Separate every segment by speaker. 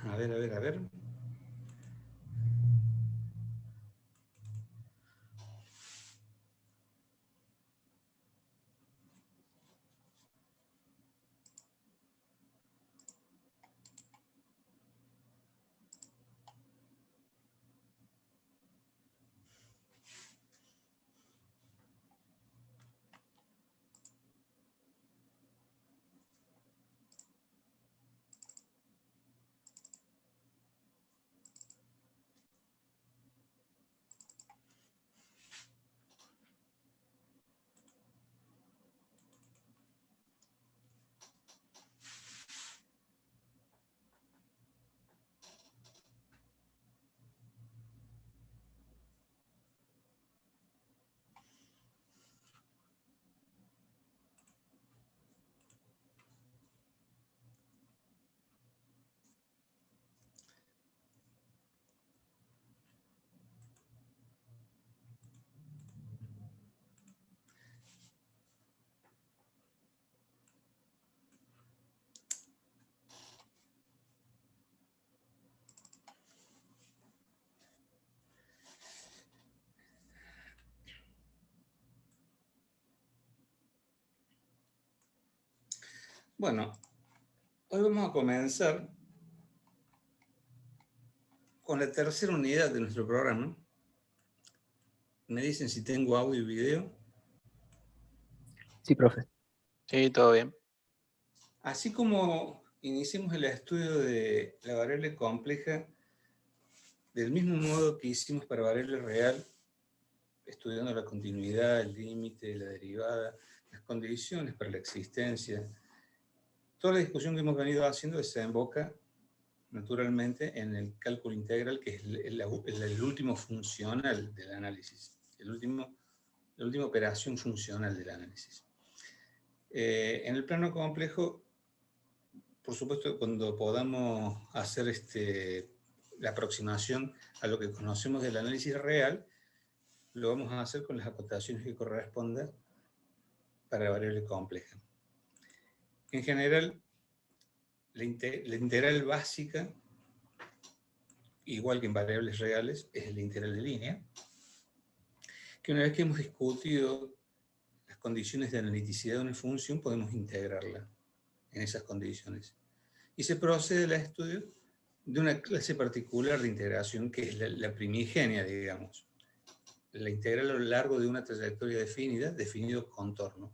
Speaker 1: A ver, a ver, a ver. Bueno, hoy vamos a comenzar con la tercera unidad de nuestro programa. Me dicen si tengo audio y video.
Speaker 2: Sí, profe.
Speaker 3: Sí, todo bien.
Speaker 1: Así como iniciamos el estudio de la variable compleja, del mismo modo que hicimos para variable real, estudiando la continuidad, el límite, la derivada, las condiciones para la existencia, toda la discusión que hemos venido haciendo desemboca naturalmente en el cálculo integral, que es el último funcional del análisis, la última operación funcional del análisis. En el plano complejo, por supuesto, cuando podamos hacer la aproximación a lo que conocemos del análisis real, lo vamos a hacer con las acotaciones que correspondan para la variable compleja. En general, la integral básica, igual que en variables reales, es la integral de línea, que una vez que hemos discutido las condiciones de analiticidad de una función, podemos integrarla en esas condiciones. Y se procede al estudio de una clase particular de integración, que es la primigenia, digamos. La integral a lo largo de una trayectoria definida, definido contorno,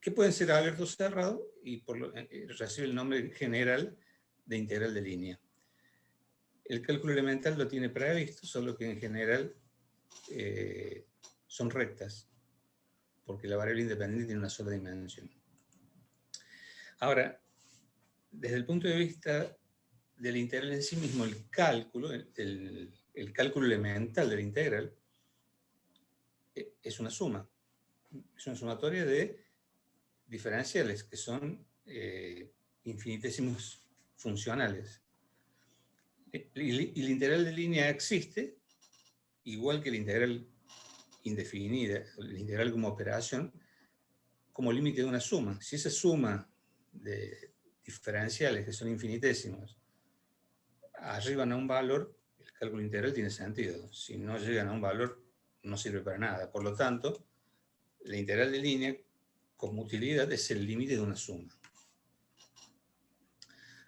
Speaker 1: que pueden ser abierto o cerrado, y recibe el nombre general de integral de línea. El cálculo elemental lo tiene previsto, solo que en general son rectas, porque la variable independiente tiene una sola dimensión. Ahora, desde el punto de vista del integral en sí mismo, el cálculo elemental de la integral es una suma. Es una sumatoria de diferenciales, que son infinitesimos funcionales. Y la integral de línea existe, igual que la integral indefinida, la integral como operación, como límite de una suma. Si esa suma de diferenciales, que son infinitesimos, arriban a un valor, el cálculo integral tiene sentido. Si no llegan a un valor, no sirve para nada. Por lo tanto, la integral de línea, como utilidad, es el límite de una suma.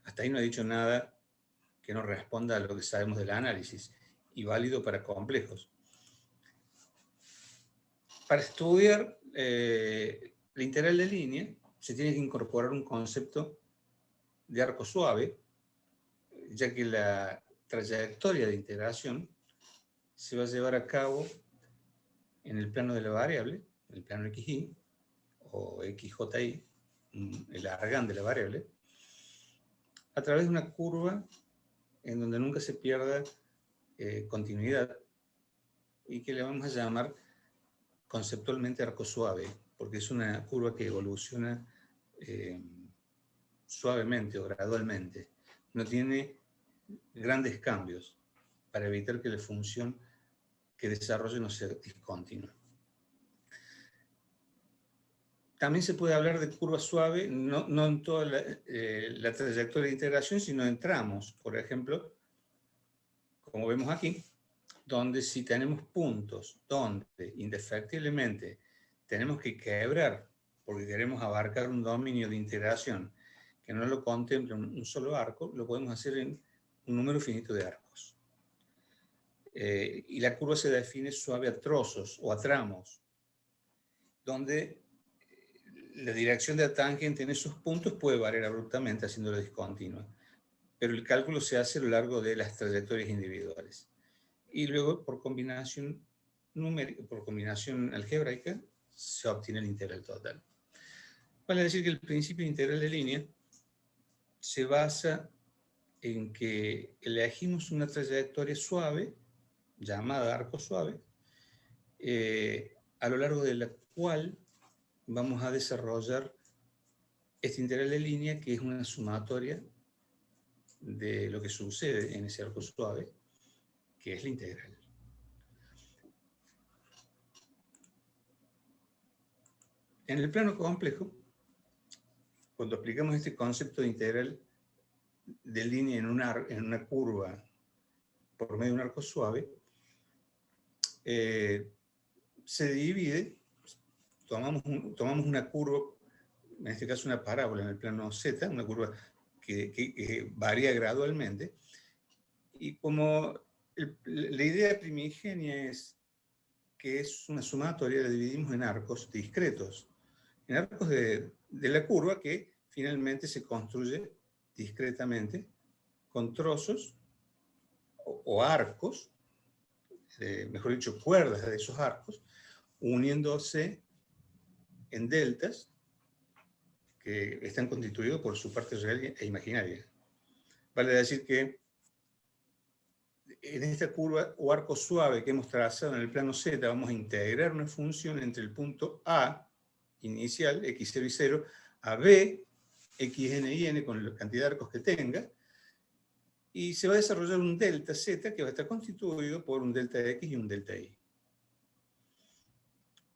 Speaker 1: Hasta ahí no he dicho nada que no responda a lo que sabemos del análisis, y válido para complejos. Para estudiar la integral de línea, se tiene que incorporar un concepto de arco suave, ya que la trayectoria de integración se va a llevar a cabo en el plano de la variable, en el plano xy, o xji, el argán de la variable, a través de una curva en donde nunca se pierda continuidad, y que le vamos a llamar conceptualmente arco suave, porque es una curva que evoluciona suavemente o gradualmente. No tiene grandes cambios, para evitar que la función que desarrolle no sea discontinua. También se puede hablar de curva suave, no en toda la trayectoria de integración, sino en tramos. Por ejemplo, como vemos aquí, donde si tenemos puntos donde indefectiblemente tenemos que quebrar porque queremos abarcar un dominio de integración que no lo contemple un solo arco, lo podemos hacer en un número finito de arcos. Y la curva se define suave a trozos o a tramos, donde la dirección de la tangente en esos puntos puede variar abruptamente haciéndola discontinua, pero el cálculo se hace a lo largo de las trayectorias individuales. Y luego, por combinación numérica, por combinación algebraica, se obtiene el integral total. Vale decir que el principio integral de línea se basa en que elegimos una trayectoria suave, llamada arco suave, a lo largo de la cual vamos a desarrollar este integral de línea, que es una sumatoria de lo que sucede en ese arco suave, que es la integral. En el plano complejo, cuando aplicamos este concepto de integral de línea en una curva por medio de un arco suave, se divide, tomamos una curva, en este caso una parábola en el plano Z, una curva que varía gradualmente, y como la idea primigenia es que es una sumatoria, la dividimos en arcos discretos, en arcos de la curva que finalmente se construye discretamente con trozos o arcos, mejor dicho, cuerdas de esos arcos, uniéndose en deltas que están constituidos por su parte real e imaginaria. Vale decir que en esta curva o arco suave que hemos trazado en el plano Z, vamos a integrar una función entre el punto A inicial, x0 y 0, a B, xn y n, con la cantidad de arcos que tenga, y se va a desarrollar un delta Z que va a estar constituido por un delta X y un delta Y.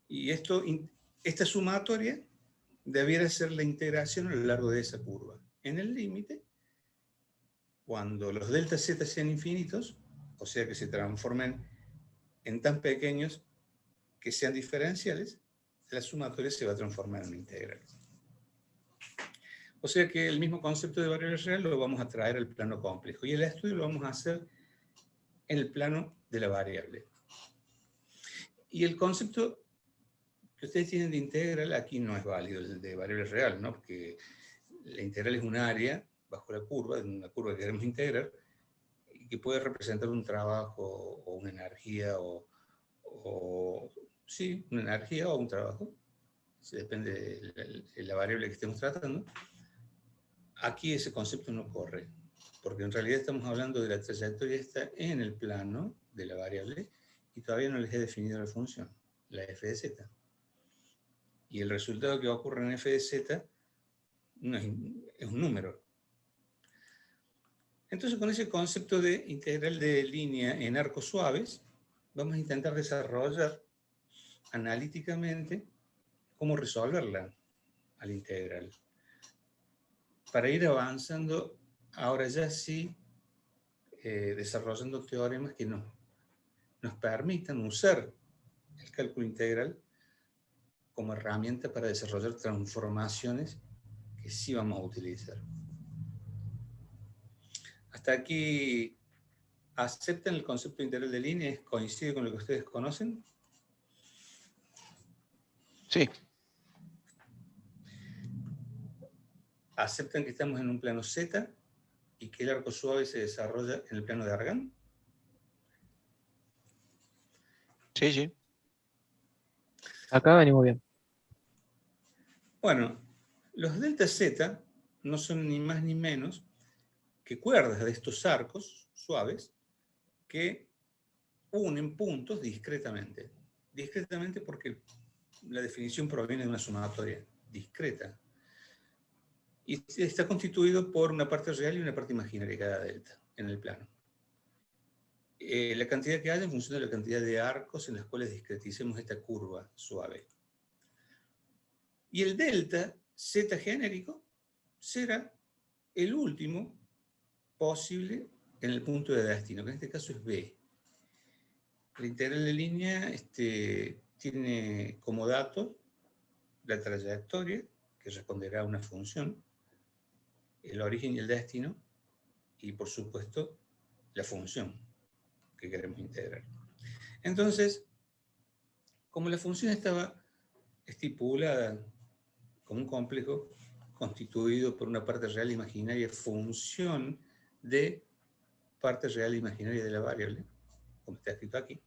Speaker 1: Y esta sumatoria debiera ser la integración a lo largo de esa curva. En el límite, cuando los delta Z sean infinitos, o sea que se transformen en tan pequeños que sean diferenciales, la sumatoria se va a transformar en una integral. O sea que el mismo concepto de variable real lo vamos a traer al plano complejo. Y el estudio lo vamos a hacer en el plano de la variable. Y el concepto que ustedes tienen de integral aquí no es válido, el de variable real, ¿no? Porque la integral es un área bajo la curva, en una curva que queremos integrar, y que puede representar un trabajo o una energía sí, una energía o un trabajo. Depende de la variable que estemos tratando. Aquí ese concepto no corre, porque en realidad estamos hablando de la trayectoria esta en el plano de la variable y todavía no les he definido la función, la f de z. Y el resultado que ocurre en f de z no es un número. Entonces, con ese concepto de integral de línea en arcos suaves, vamos a intentar desarrollar analíticamente cómo resolverla a la integral. Para ir avanzando, ahora ya sí, desarrollando teoremas que nos permitan usar el cálculo integral como herramienta para desarrollar transformaciones que sí vamos a utilizar. Hasta aquí, ¿aceptan el concepto integral de línea? ¿Coincide con lo que ustedes conocen?
Speaker 2: Sí.
Speaker 1: ¿Aceptan que estamos en un plano Z y que el arco suave se desarrolla en el plano de Argand?
Speaker 2: Sí, sí.
Speaker 3: Acá venimos bien.
Speaker 1: Bueno, los delta Z no son ni más ni menos que cuerdas de estos arcos suaves que unen puntos discretamente. Discretamente porque la definición proviene de una sumatoria discreta. Y está constituido por una parte real y una parte imaginaria de cada delta en el plano. La cantidad que haya en función de la cantidad de arcos en las cuales discreticemos esta curva suave. Y el delta z genérico será el último posible en el punto de destino, que en este caso es B. La integral de línea tiene como dato la trayectoria, que responderá a una función, el origen y el destino, y por supuesto la función que queremos integrar. Entonces, como la función estaba estipulada como un complejo constituido por una parte real e imaginaria función de parte real e imaginaria de la variable, como está escrito aquí,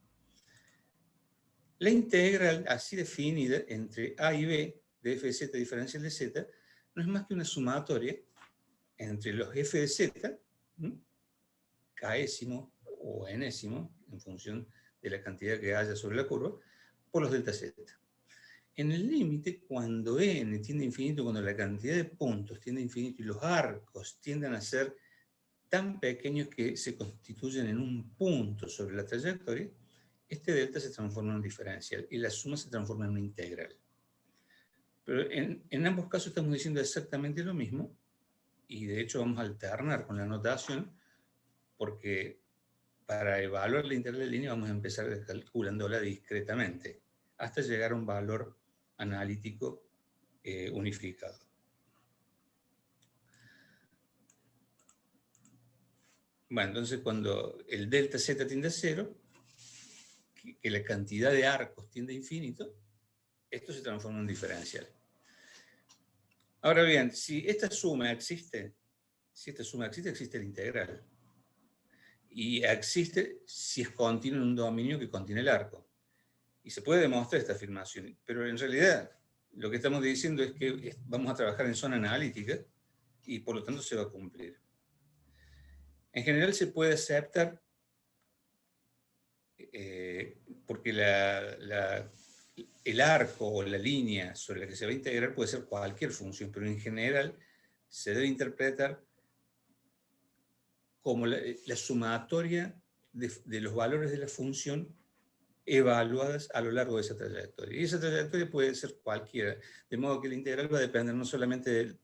Speaker 1: la integral así definida entre a y b de f de z diferencial de z no es más que una sumatoria entre los f de z, késimo o enésimo, en función de la cantidad que haya sobre la curva, por los delta z. En el límite, cuando n tiende a infinito, cuando la cantidad de puntos tiende a infinito y los arcos tienden a ser tan pequeños que se constituyen en un punto sobre la trayectoria, este delta se transforma en un diferencial y la suma se transforma en una integral. Pero en ambos casos estamos diciendo exactamente lo mismo, y de hecho vamos a alternar con la notación, porque para evaluar la integral de línea vamos a empezar calculándola discretamente, hasta llegar a un valor analítico unificado. Bueno, entonces cuando el delta z tiende a 0, que la cantidad de arcos tiende a infinito, esto se transforma en un diferencial. Ahora bien, si esta suma existe, existe la integral. Y existe si es continuo en un dominio que contiene el arco. Y se puede demostrar esta afirmación, pero en realidad lo que estamos diciendo es que vamos a trabajar en zona analítica y por lo tanto se va a cumplir. En general se puede aceptar porque el arco o la línea sobre la que se va a integrar puede ser cualquier función, pero en general se debe interpretar como la sumatoria de los valores de la función evaluadas a lo largo de esa trayectoria. Y esa trayectoria puede ser cualquiera, de modo que la integral va a depender no solamente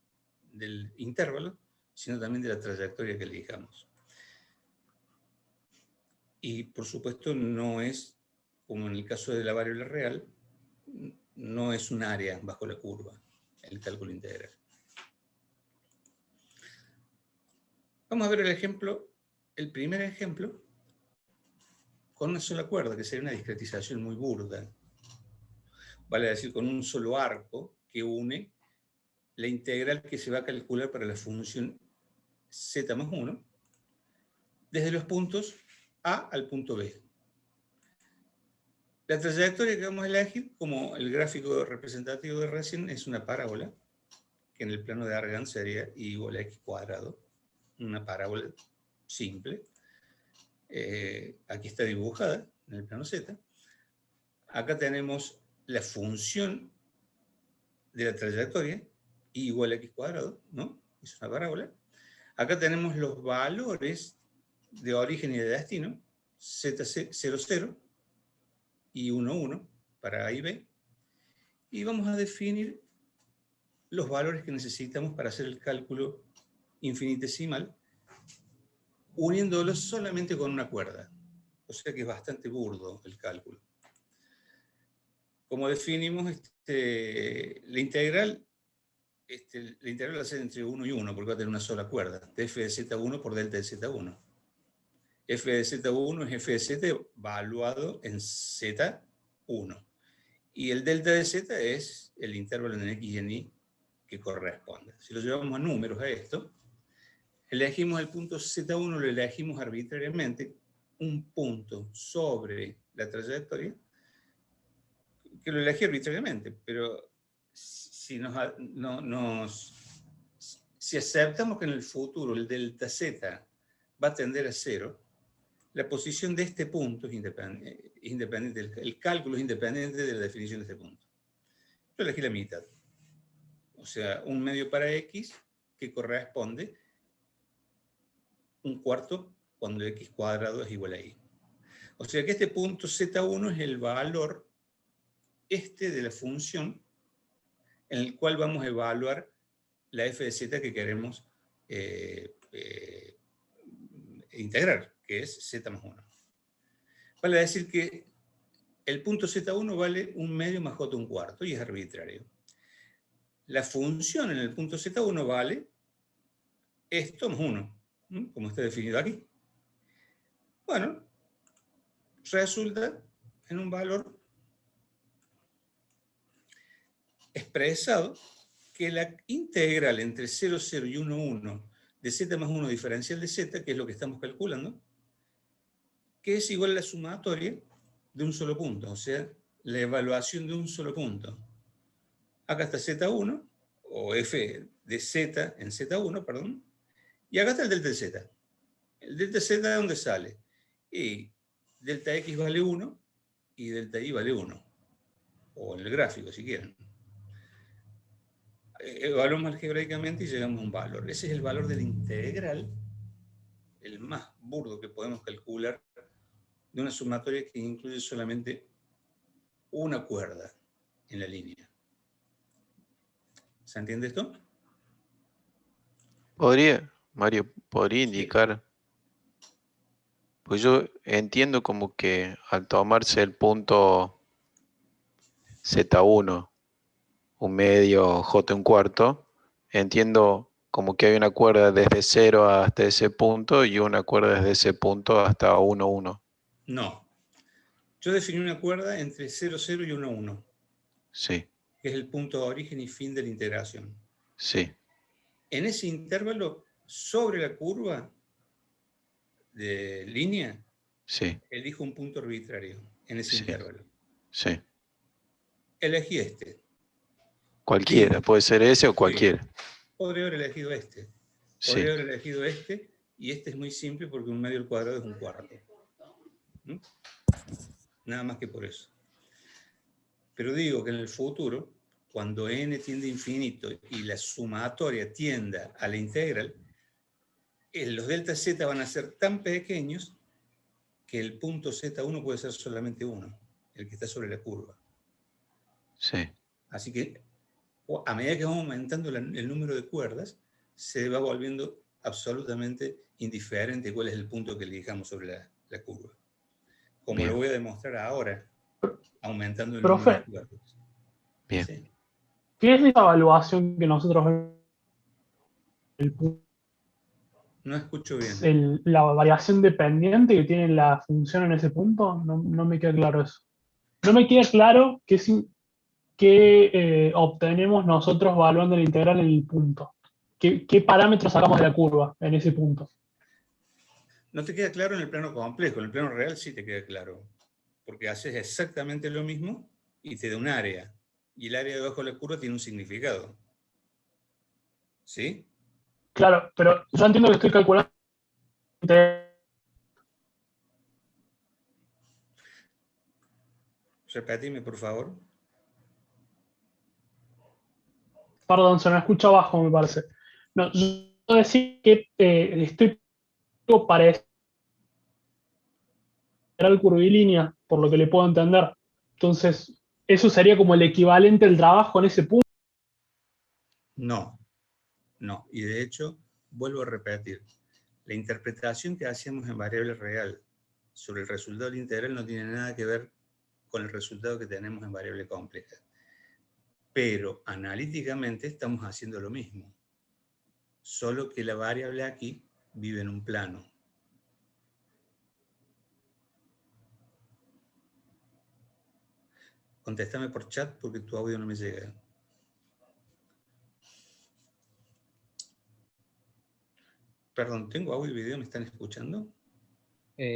Speaker 1: del intervalo, sino también de la trayectoria que elijamos. Y por supuesto no es, como en el caso de la variable real, no es un área bajo la curva, el cálculo integral. Vamos a ver el ejemplo, el primer ejemplo, con una sola cuerda, que sería una discretización muy burda. Vale decir, con un solo arco que une la integral que se va a calcular para la función z más 1, desde los puntos A al punto B. La trayectoria que vamos a elegir, como el gráfico representativo de recién, es una parábola, que en el plano de Argand sería I igual a x cuadrado, una parábola simple. Aquí está dibujada en el plano Z. Acá tenemos la función de la trayectoria, I igual a x cuadrado, ¿no? Es una parábola. Acá tenemos los valores de origen y de destino, z0, 0 y 1, 1 para A y B. Y vamos a definir los valores que necesitamos para hacer el cálculo infinitesimal, uniéndolos solamente con una cuerda. O sea que es bastante burdo el cálculo. Como definimos la integral va a ser entre 1 y 1, porque va a tener una sola cuerda, de f de z1 por delta de z1. F de z1 es f de z valuado en z1. Y el delta de z es el intervalo en x y en y que corresponde. Si lo llevamos a números a esto, elegimos el punto z1, lo elegimos arbitrariamente, un punto sobre la trayectoria, que lo elegí arbitrariamente, pero si aceptamos que en el futuro el delta z va a tender a 0, la posición de este punto es independiente, el cálculo es independiente de la definición de este punto. Yo elegí la mitad. O sea, un medio para x que corresponde un cuarto cuando x cuadrado es igual a y. O sea que este punto z1 es el valor de la función en el cual vamos a evaluar la f de z que queremos integrar, que es z más 1. Vale decir que el punto z1 vale 1 medio más j un cuarto, y es arbitrario. La función en el punto z1 vale esto más 1, como está definido aquí. Bueno, resulta en un valor expresado que la integral entre 0, 0 y 1, 1 de z más 1 diferencial de z, que es lo que estamos calculando, que es igual a la sumatoria de un solo punto, o sea, la evaluación de un solo punto. Acá está z1, o f de z en z1, perdón, y acá está el delta de z. El delta z, ¿de dónde sale? Y delta x vale 1 y delta y vale 1. O en el gráfico, si quieren. Evaluamos algebraicamente y llegamos a un valor. Ese es el valor de la integral, el más burdo que podemos calcular, de una sumatoria que incluye solamente una cuerda en la línea. ¿Se entiende esto?
Speaker 2: Mario, podría
Speaker 1: Sí.
Speaker 2: indicar, pues yo entiendo como que al tomarse el punto Z1, 1 medio, J un cuarto, entiendo como que hay una cuerda desde 0 hasta ese punto y una cuerda desde ese punto hasta 1, 1.
Speaker 1: No. Yo definí una cuerda entre 0, 0 y 1, 1.
Speaker 2: Sí,
Speaker 1: Que es el punto de origen y fin de la integración.
Speaker 2: sí,
Speaker 1: En ese intervalo, sobre la curva de línea,
Speaker 2: sí,
Speaker 1: elijo un punto arbitrario en ese
Speaker 2: sí,
Speaker 1: intervalo.
Speaker 2: sí.
Speaker 1: Elegí este.
Speaker 2: Cualquiera,
Speaker 1: Digo,
Speaker 2: puede ser ese o
Speaker 1: sí,
Speaker 2: cualquiera.
Speaker 1: podría haber elegido este.
Speaker 2: Sí,
Speaker 1: Podría haber elegido este, y este es muy simple porque 1 medio al cuadrado es un cuarto. Nada más que por eso. Pero digo que en el futuro, cuando n tiende a infinito y la sumatoria tienda a la integral, los delta z van a ser tan pequeños que el punto z1 puede ser solamente 1, el que está sobre la curva.
Speaker 2: sí.
Speaker 1: Así que a medida que vamos aumentando el número de cuerdas, se va volviendo absolutamente indiferente cuál es el punto que elijamos sobre la curva. Como
Speaker 2: Bien.
Speaker 1: lo voy a demostrar ahora, aumentando el número de
Speaker 3: Profe,
Speaker 1: cuerdas.
Speaker 2: Bien.
Speaker 1: ¿Sí?
Speaker 3: ¿qué es esa evaluación que nosotros vemos?
Speaker 1: No escucho bien.
Speaker 3: La variación dependiente que tiene la función en ese punto? No me queda claro eso. No me queda claro qué obtenemos nosotros evaluando la integral en el punto. ¿Qué parámetros sacamos de la curva en ese punto?
Speaker 1: No te queda claro en el plano complejo, en el plano real sí te queda claro. Porque haces exactamente lo mismo y te da un área. Y el área debajo de la curva tiene un significado. ¿Sí?
Speaker 3: Claro, pero yo entiendo que estoy calculando.
Speaker 1: Repetime, por favor.
Speaker 3: Perdón, se me escucha bajo, me parece. No, yo decía que estoy parecido al curvilínea, por lo que le puedo entender. Entonces, eso sería como el equivalente al trabajo en ese punto.
Speaker 1: No, no. Y de hecho, vuelvo a repetir. La interpretación que hacíamos en variable real sobre el resultado del integral no tiene nada que ver con el resultado que tenemos en variable compleja. Pero analíticamente estamos haciendo lo mismo. Solo que la variable aquí vive en un plano. Contéstame por chat porque tu audio no me llega. Perdón, ¿tengo audio y video? ¿Me están escuchando?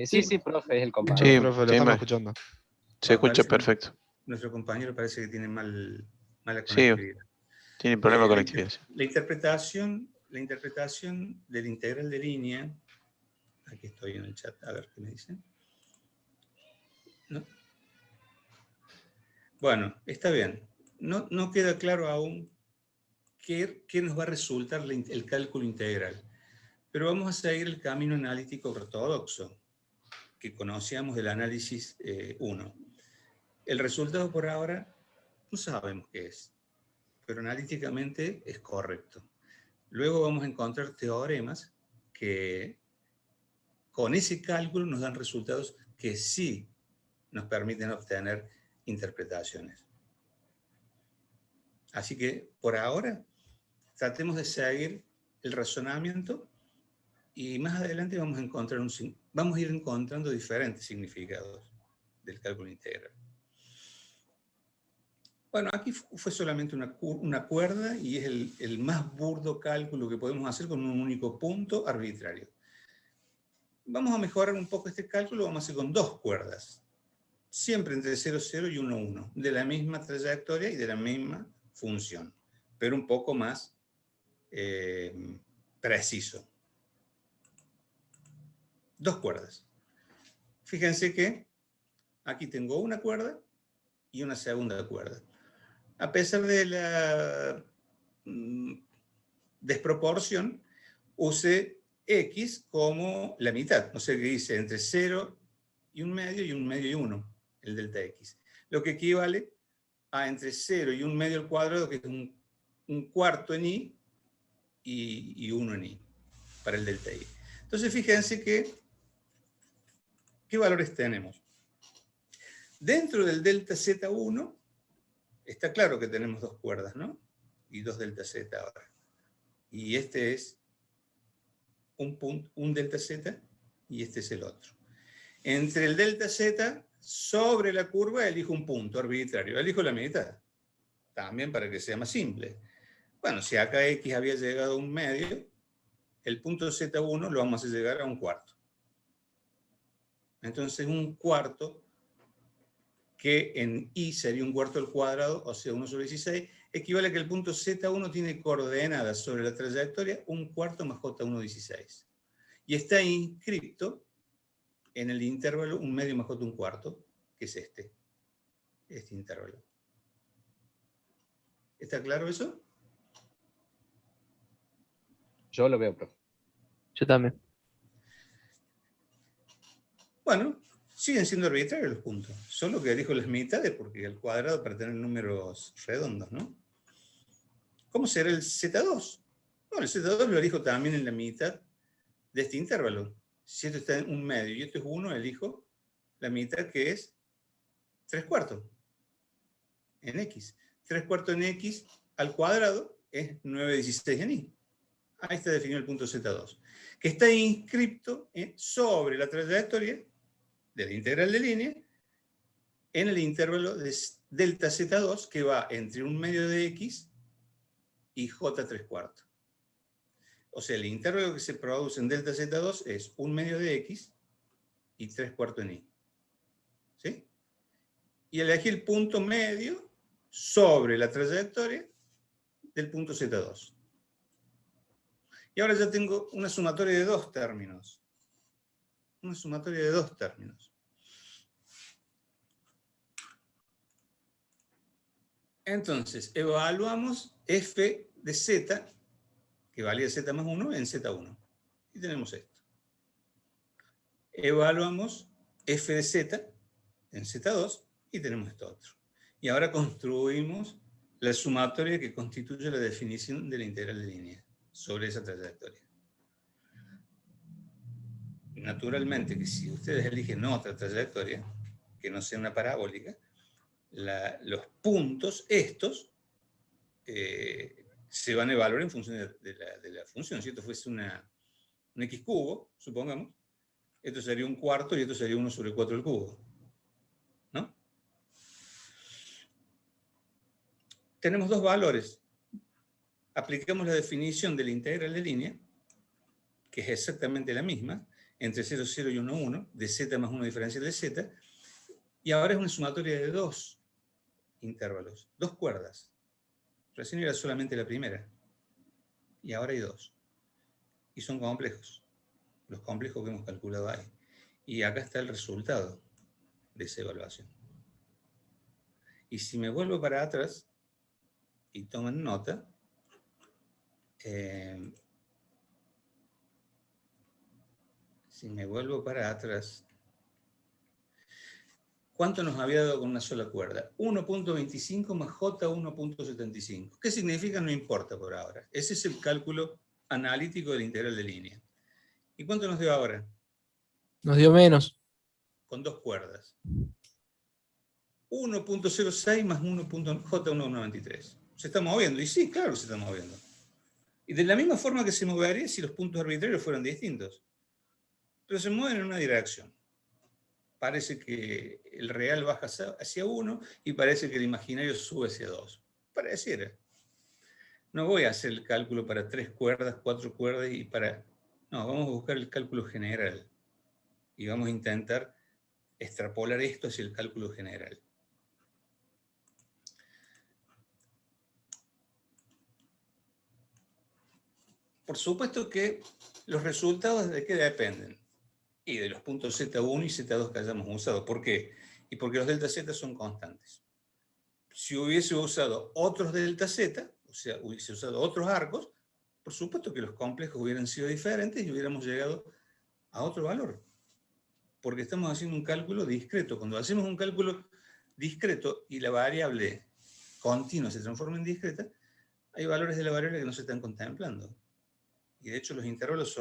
Speaker 4: Sí, profe, es el
Speaker 2: Sí,
Speaker 4: compañero.
Speaker 5: Sí, profe, lo estamos escuchando.
Speaker 2: se escucha
Speaker 1: Parece,
Speaker 2: perfecto.
Speaker 1: nuestro compañero parece que tiene mala
Speaker 2: Sí,
Speaker 1: conectividad.
Speaker 2: tiene problema con
Speaker 1: La,
Speaker 2: la actividad.
Speaker 1: la interpretación del integral de línea, aquí estoy en el chat, a ver qué me dicen. ¿No? Bueno, está bien. No queda claro aún qué nos va a resultar el cálculo integral, pero vamos a seguir el camino analítico ortodoxo que conocíamos del análisis 1. El resultado por ahora no sabemos qué es. pero analíticamente es correcto. Luego vamos a encontrar teoremas que con ese cálculo nos dan resultados que sí nos permiten obtener interpretaciones. Así que por ahora tratemos de seguir el razonamiento y más adelante vamos a ir encontrando diferentes significados del cálculo integral. Bueno, aquí fue solamente una cuerda y es el más burdo cálculo que podemos hacer con un único punto arbitrario. Vamos a mejorar un poco este cálculo, vamos a hacer con dos cuerdas, siempre entre 0, 0 y 1, 1, de la misma trayectoria y de la misma función, pero un poco más preciso. Dos cuerdas. Fíjense que aquí tengo una cuerda y una segunda cuerda. A pesar de la desproporción, use X como la mitad. O sea que dice entre 0 y 1 medio y 1, el delta X. Lo que equivale a entre 0 y 1 medio al cuadrado, que es un cuarto en Y y 1 en Y, para el delta Y. Entonces fíjense ¿qué valores tenemos? Dentro del delta Z1, está claro que tenemos dos cuerdas, ¿no? Y dos delta Z ahora. Y este es un delta Z y este es el otro. Entre el delta Z, sobre la curva, elijo un punto arbitrario. Elijo la mitad. También para que sea más simple. Bueno, si acá X había llegado a 1 medio, el punto Z1 lo vamos a hacer llegar a 1/4. Entonces, 1/4, que en Y sería 1/4 al cuadrado, o sea, 1/16, equivale a que el punto Z1 tiene coordenadas sobre la trayectoria 1/4 más J1/16. Y está inscripto en el intervalo 1 medio más J1/4, que es este intervalo. ¿Está claro eso?
Speaker 4: Yo lo veo, profe.
Speaker 5: Yo también.
Speaker 1: Bueno, siguen siendo arbitrarios los puntos, solo que elijo las mitades porque el cuadrado para tener números redondos, ¿no? ¿Cómo será el Z2? Bueno, el Z2 lo elijo también en la mitad de este intervalo. Si esto está en 1 medio y esto es 1, elijo la mitad, que es 3/4 en X. 3/4 en X al cuadrado es 9/16 en Y. Ahí está definido el punto Z2, que está inscripto sobre la trayectoria de la integral de línea en el intervalo de delta Z2, que va entre 1 medio de X y J3/4. O sea, el intervalo que se produce en delta Z2 es 1 medio de X y 3/4 en Y. ¿Sí? Y elegí el punto medio sobre la trayectoria del punto Z2. Y ahora ya tengo una sumatoria de dos términos. Una sumatoria de dos términos. Entonces, evaluamos f de z, que valía z más 1, en z1. Y tenemos esto. Evaluamos f de z en z2 y tenemos esto otro. Y ahora construimos la sumatoria que constituye la definición de la integral de línea sobre esa trayectoria. Naturalmente que si ustedes eligen otra trayectoria, que no sea una parabólica, los puntos estos se van a evaluar en función de la función. Si esto fuese un x cubo, supongamos, esto sería 1/4 y esto sería 1/4 al cubo, ¿no? Tenemos dos valores. Aplicamos la definición de la integral de línea, que es exactamente la misma, entre 0, 0 y 1, 1, de z más 1 diferencial de z, y ahora es una sumatoria de dos intervalos, dos cuerdas. Recién era solamente la primera, y ahora hay dos. Y son complejos, los complejos que hemos calculado ahí. Y acá está el resultado de esa evaluación. Y si me vuelvo para atrás, y toman nota, si me vuelvo para atrás, ¿cuánto nos había dado con una sola cuerda? 1.25 más J 1.75. ¿Qué significa? No importa por ahora. Ese es el cálculo analítico del integral de línea. ¿Y cuánto nos dio ahora?
Speaker 5: Nos dio menos.
Speaker 1: Con dos cuerdas. 1.06 más J 1.93. Se está moviendo. Y sí, claro que se está moviendo. Y de la misma forma que se movería si los puntos arbitrarios fueran distintos. Pero se mueven en una dirección. Parece que el real baja hacia 1 y parece que el imaginario sube hacia 2. Pareciera. No voy a hacer el cálculo para 3 cuerdas, 4 cuerdas y para... No, vamos a buscar el cálculo general. Y vamos a intentar extrapolar esto hacia el cálculo general. Por supuesto que los resultados de qué dependen. Y de los puntos Z1 y Z2 que hayamos usado. ¿Por qué? Y porque los delta Z son constantes. Si hubiese usado otros delta Z, o sea, hubiese usado otros arcos, por supuesto que los complejos hubieran sido diferentes y hubiéramos llegado a otro valor. Porque estamos haciendo un cálculo discreto. Cuando hacemos un cálculo discreto y la variable continua se transforma en discreta, hay valores de la variable que no se están contemplando. Y de hecho los intervalos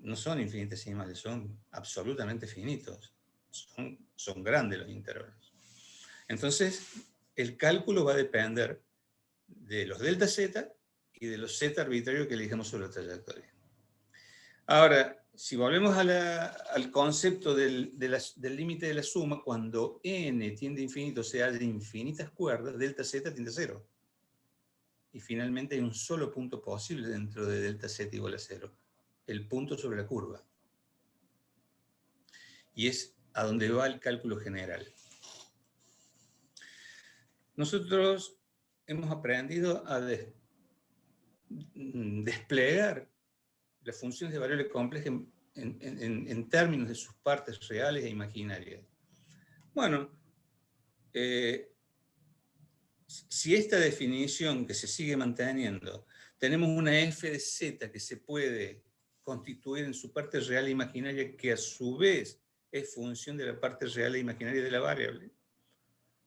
Speaker 1: no son infinitesimales, son absolutamente finitos. Son grandes los intervalos. Entonces, el cálculo va a depender de los delta Z y de los Z arbitrarios que elijamos sobre la trayectoria. Ahora, si volvemos al concepto del límite de la suma, cuando n tiende a infinito, se haya infinitas cuerdas, delta Z tiende a 0. Y finalmente hay un solo punto posible dentro de delta Z igual a 0. El punto sobre la curva. Y es a donde va el cálculo general. Nosotros hemos aprendido a desplegar las funciones de variable compleja en términos de sus partes reales e imaginarias. Bueno, si esta definición que se sigue manteniendo, tenemos una f de z que se puede constituir en su parte real e imaginaria, que a su vez es función de la parte real e imaginaria de la variable,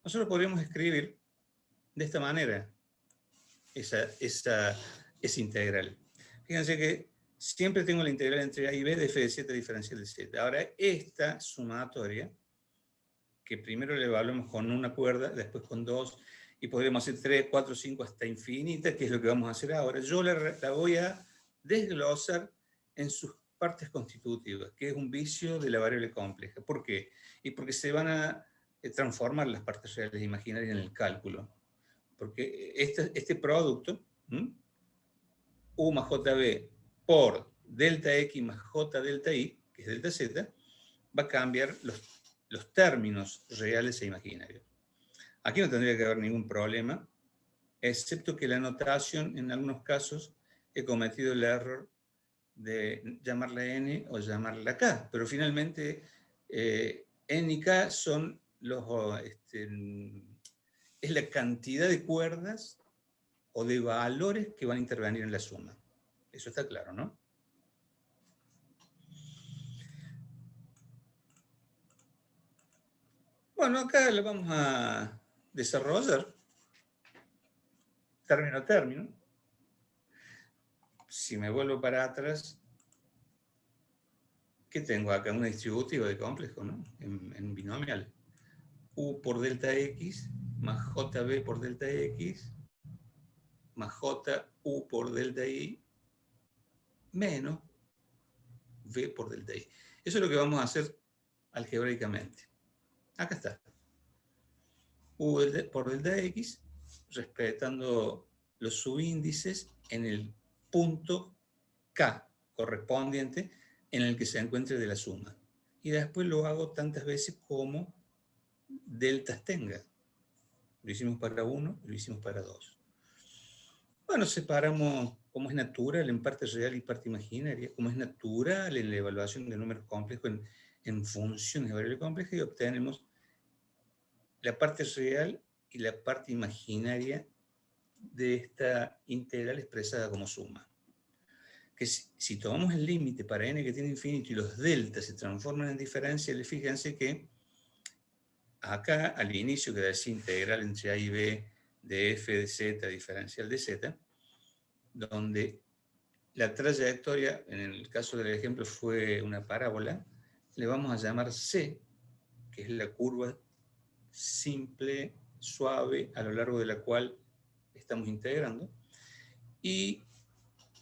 Speaker 1: nosotros podríamos escribir de esta manera esa integral. Fíjense que siempre tengo la integral entre a y b de f de z diferencial de z. Ahora, esta sumatoria, que primero la evaluamos con una cuerda, después con dos, y podríamos hacer 3, 4, 5 hasta infinita, que es lo que vamos a hacer ahora. Yo la voy a desglosar en sus partes constitutivas, que es un vicio de la variable compleja. ¿Por qué? Y porque se van a transformar las partes reales e imaginarias en el cálculo. Porque este producto, U más JB por delta X más J delta Y, que es delta Z, va a cambiar los términos reales e imaginarios. Aquí no tendría que haber ningún problema, excepto que la notación, en algunos casos, he cometido el error de llamarla N o llamarla K, pero finalmente N y K son es la cantidad de cuerdas o de valores que van a intervenir en la suma. Eso está claro, ¿no? Bueno, acá lo vamos a desarrollar término a término. Si me vuelvo para atrás, ¿qué tengo acá? Una distributiva de complejo, ¿no? En binomial. U por delta X más JB por delta X más JU por delta Y menos V por delta Y. Eso es lo que vamos a hacer algebraicamente. Acá está. U por delta X, respetando los subíndices en el punto K correspondiente en el que se encuentre de la suma. Y después lo hago tantas veces como deltas tenga. Lo hicimos para 1, lo hicimos para 2. Bueno, separamos como es natural en parte real y parte imaginaria, como es natural en la evaluación de números complejos en funciones de variable compleja, y obtenemos la parte real y la parte imaginaria de esta integral expresada como suma. Que si tomamos el límite para n que tiene infinito y los deltas se transforman en diferenciales, fíjense que acá al inicio que decía integral entre A y B de f de z diferencial de z, donde la trayectoria, en el caso del ejemplo fue una parábola, le vamos a llamar C, que es la curva simple, suave, a lo largo de la cual estamos integrando, y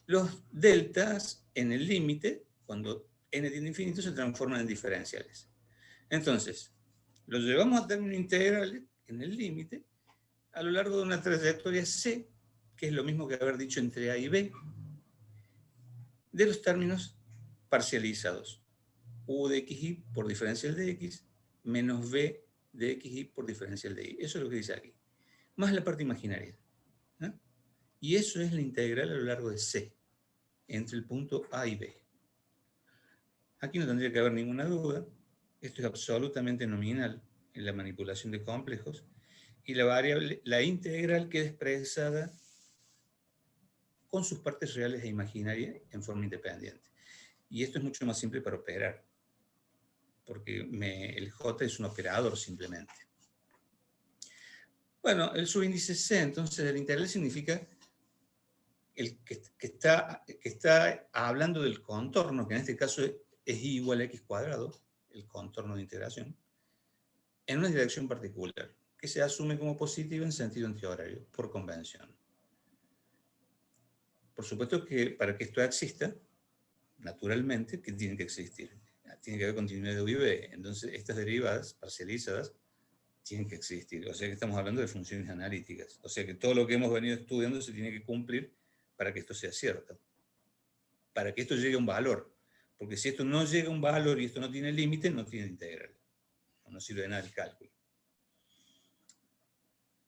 Speaker 1: los deltas en el límite, cuando n tiende a infinito, se transforman en diferenciales. Entonces, lo llevamos a término integral en el límite a lo largo de una trayectoria C, que es lo mismo que haber dicho entre A y B, de los términos parcializados. U de xy por diferencial de x, menos b de xy por diferencial de y. Eso es lo que dice aquí. Más la parte imaginaria. ¿Eh? Y eso es la integral a lo largo de C, entre el punto A y B. Aquí no tendría que haber ninguna duda. Esto es absolutamente nominal en la manipulación de complejos. Y la variable, la integral queda expresada con sus partes reales e imaginarias en forma independiente. Y esto es mucho más simple para operar, porque el J es un operador simplemente. Bueno, el subíndice C, entonces, el integral significa que está hablando del contorno, que en este caso es y igual a x cuadrado, el contorno de integración, en una dirección particular, que se asume como positiva en sentido antihorario, por convención. Por supuesto que para que esto exista, naturalmente, ¿qué tiene que existir? Tiene que haber continuidad de u y b. Entonces, estas derivadas parcializadas tienen que existir. O sea que estamos hablando de funciones analíticas. O sea que todo lo que hemos venido estudiando se tiene que cumplir para que esto sea cierto. Para que esto llegue a un valor. Porque si esto no llega a un valor y esto no tiene límite, no tiene integral. No sirve de nada el cálculo.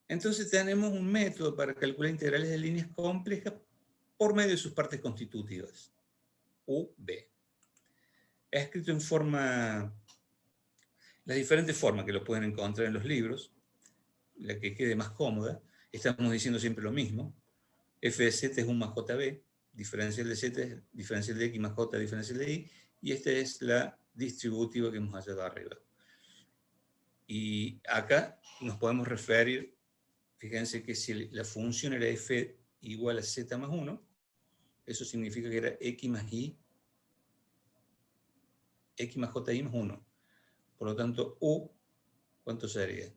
Speaker 1: Entonces tenemos un método para calcular integrales de líneas complejas por medio de sus partes constitutivas. U, B. He escrito en forma, las diferentes formas que lo pueden encontrar en los libros, la que quede más cómoda. Estamos diciendo siempre lo mismo. F de z es 1 más jb, diferencial de z es diferencial de x más j diferencial de y, y esta es la distributiva que hemos hallado arriba. Y acá nos podemos referir, fíjense que si la función era f igual a z más 1, eso significa que era x más y, x más ji más 1. Por lo tanto, u, ¿cuánto sería?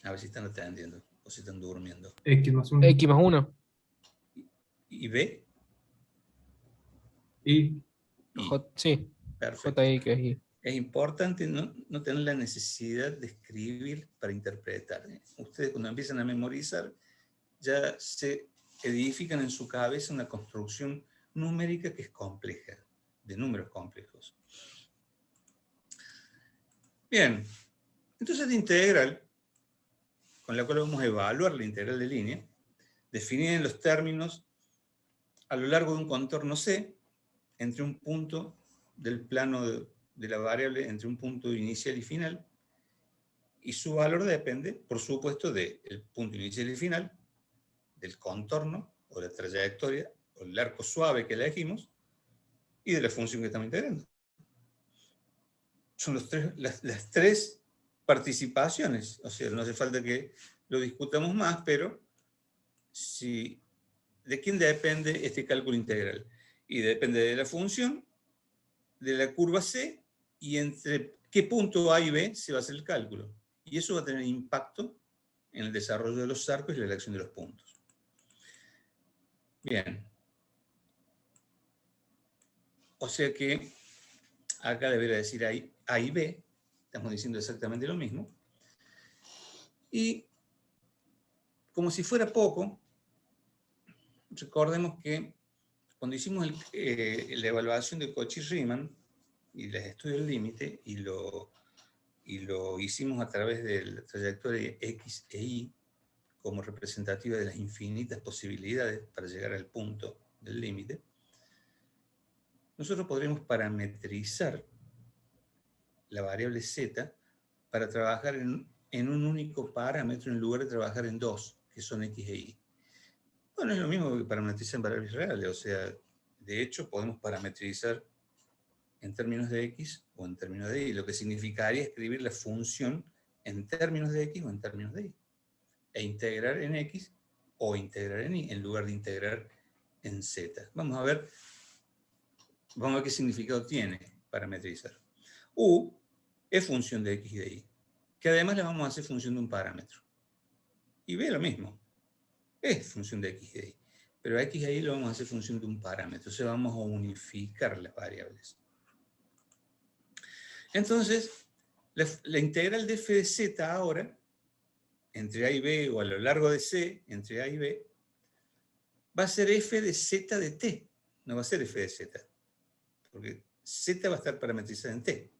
Speaker 1: A ver si están atendiendo o si están durmiendo.
Speaker 6: X más 1.
Speaker 5: X más 1.
Speaker 1: ¿Y b?
Speaker 6: Y
Speaker 5: Sí.
Speaker 1: Perfecto.
Speaker 5: JI que es Y.
Speaker 1: Es importante no tener la necesidad de escribir para interpretar. Ustedes cuando empiezan a memorizar ya se edifican en su cabeza una construcción numérica que es compleja, de números complejos. Bien, entonces esta integral, con la cual vamos a evaluar la integral de línea, definida en los términos a lo largo de un contorno C, entre un punto del plano de la variable, entre un punto inicial y final, y su valor depende, por supuesto, del punto inicial y final, del contorno, o la trayectoria, o el arco suave que elegimos, y de la función que estamos integrando. Son las tres participaciones, o sea, no hace falta que lo discutamos más, pero ¿de quién depende este cálculo integral? Y depende de la función, de la curva C, y entre qué punto A y B se va a hacer el cálculo. Y eso va a tener impacto en el desarrollo de los arcos y la elección de los puntos. Bien. O sea que acá debería decir A y B, estamos diciendo exactamente lo mismo. Y como si fuera poco, recordemos que cuando hicimos la evaluación de Cauchy-Riemann y les estudios del límite, y lo hicimos a través de la trayectoria X e Y como representativa de las infinitas posibilidades para llegar al punto del límite, nosotros podremos parametrizar la variable z para trabajar en un único parámetro en lugar de trabajar en dos, que son x e y. Bueno, es lo mismo que parametrizar en variables reales, o sea, de hecho podemos parametrizar en términos de x o en términos de y, lo que significaría escribir la función en términos de x o en términos de y, e integrar en x o integrar en y, en lugar de integrar en z. Vamos a ver qué significado tiene parametrizar. U es función de x y de y, que además le vamos a hacer función de un parámetro. Y B lo mismo, es función de x y de y, pero a x y a y lo vamos a hacer función de un parámetro, o sea, vamos a unificar las variables. Entonces, la integral de f de z ahora, entre a y b, o a lo largo de c, entre a y b, va a ser f de z de t, no va a ser f de z, porque z va a estar parametrizada en t,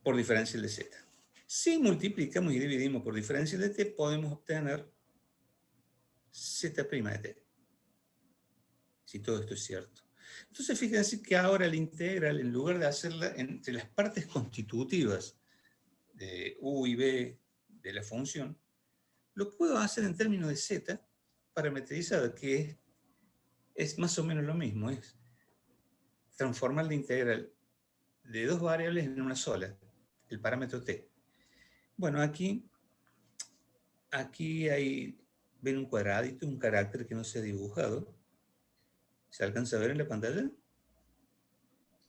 Speaker 1: por diferencial de z. Si multiplicamos y dividimos por diferencial de t, podemos obtener z' de t, si todo esto es cierto. Entonces, fíjense que ahora la integral, en lugar de hacerla entre las partes constitutivas de u y b de la función, lo puedo hacer en términos de z parametrizada, que es más o menos lo mismo, es transformar la integral de dos variables en una sola, el parámetro t. Bueno, aquí hay, ven un cuadradito, un carácter que no se ha dibujado. ¿Se alcanza a ver en la pantalla?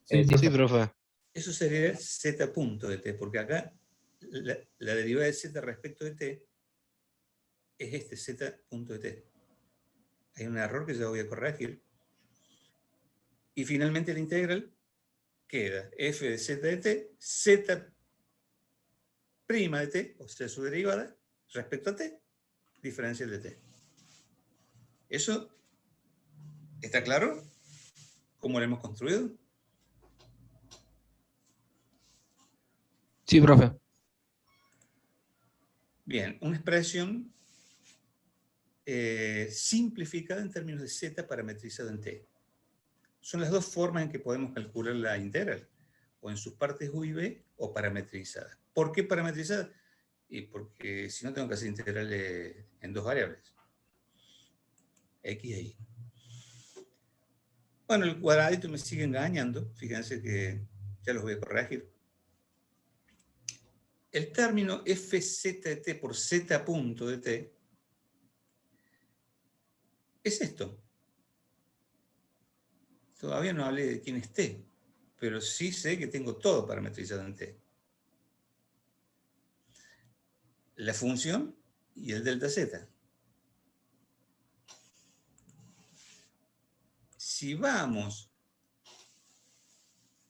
Speaker 5: Sí,
Speaker 2: Sí, profe.
Speaker 1: Eso sería z punto de t, porque acá la derivada de z respecto de t es este z punto de t. Hay un error que ya voy a corregir. Y finalmente la integral queda f de z de t, z' de t, o sea, su derivada, respecto a t, diferencial de t. ¿Eso está claro? ¿Cómo lo hemos construido?
Speaker 5: Sí, profe.
Speaker 1: Bien, una expresión simplificada en términos de z parametrizada en t. Son las dos formas en que podemos calcular la integral, o en sus partes u y b, o parametrizada. ¿Por qué parametrizada? Y porque si no tengo que hacer integrales en dos variables, x e y. Bueno, el cuadradito me sigue engañando, fíjense que ya los voy a corregir. El término fz de t por z punto de t es esto. Todavía no hablé de quién es t, pero sí sé que tengo todo parametrizado en t. La función y el delta z. Si vamos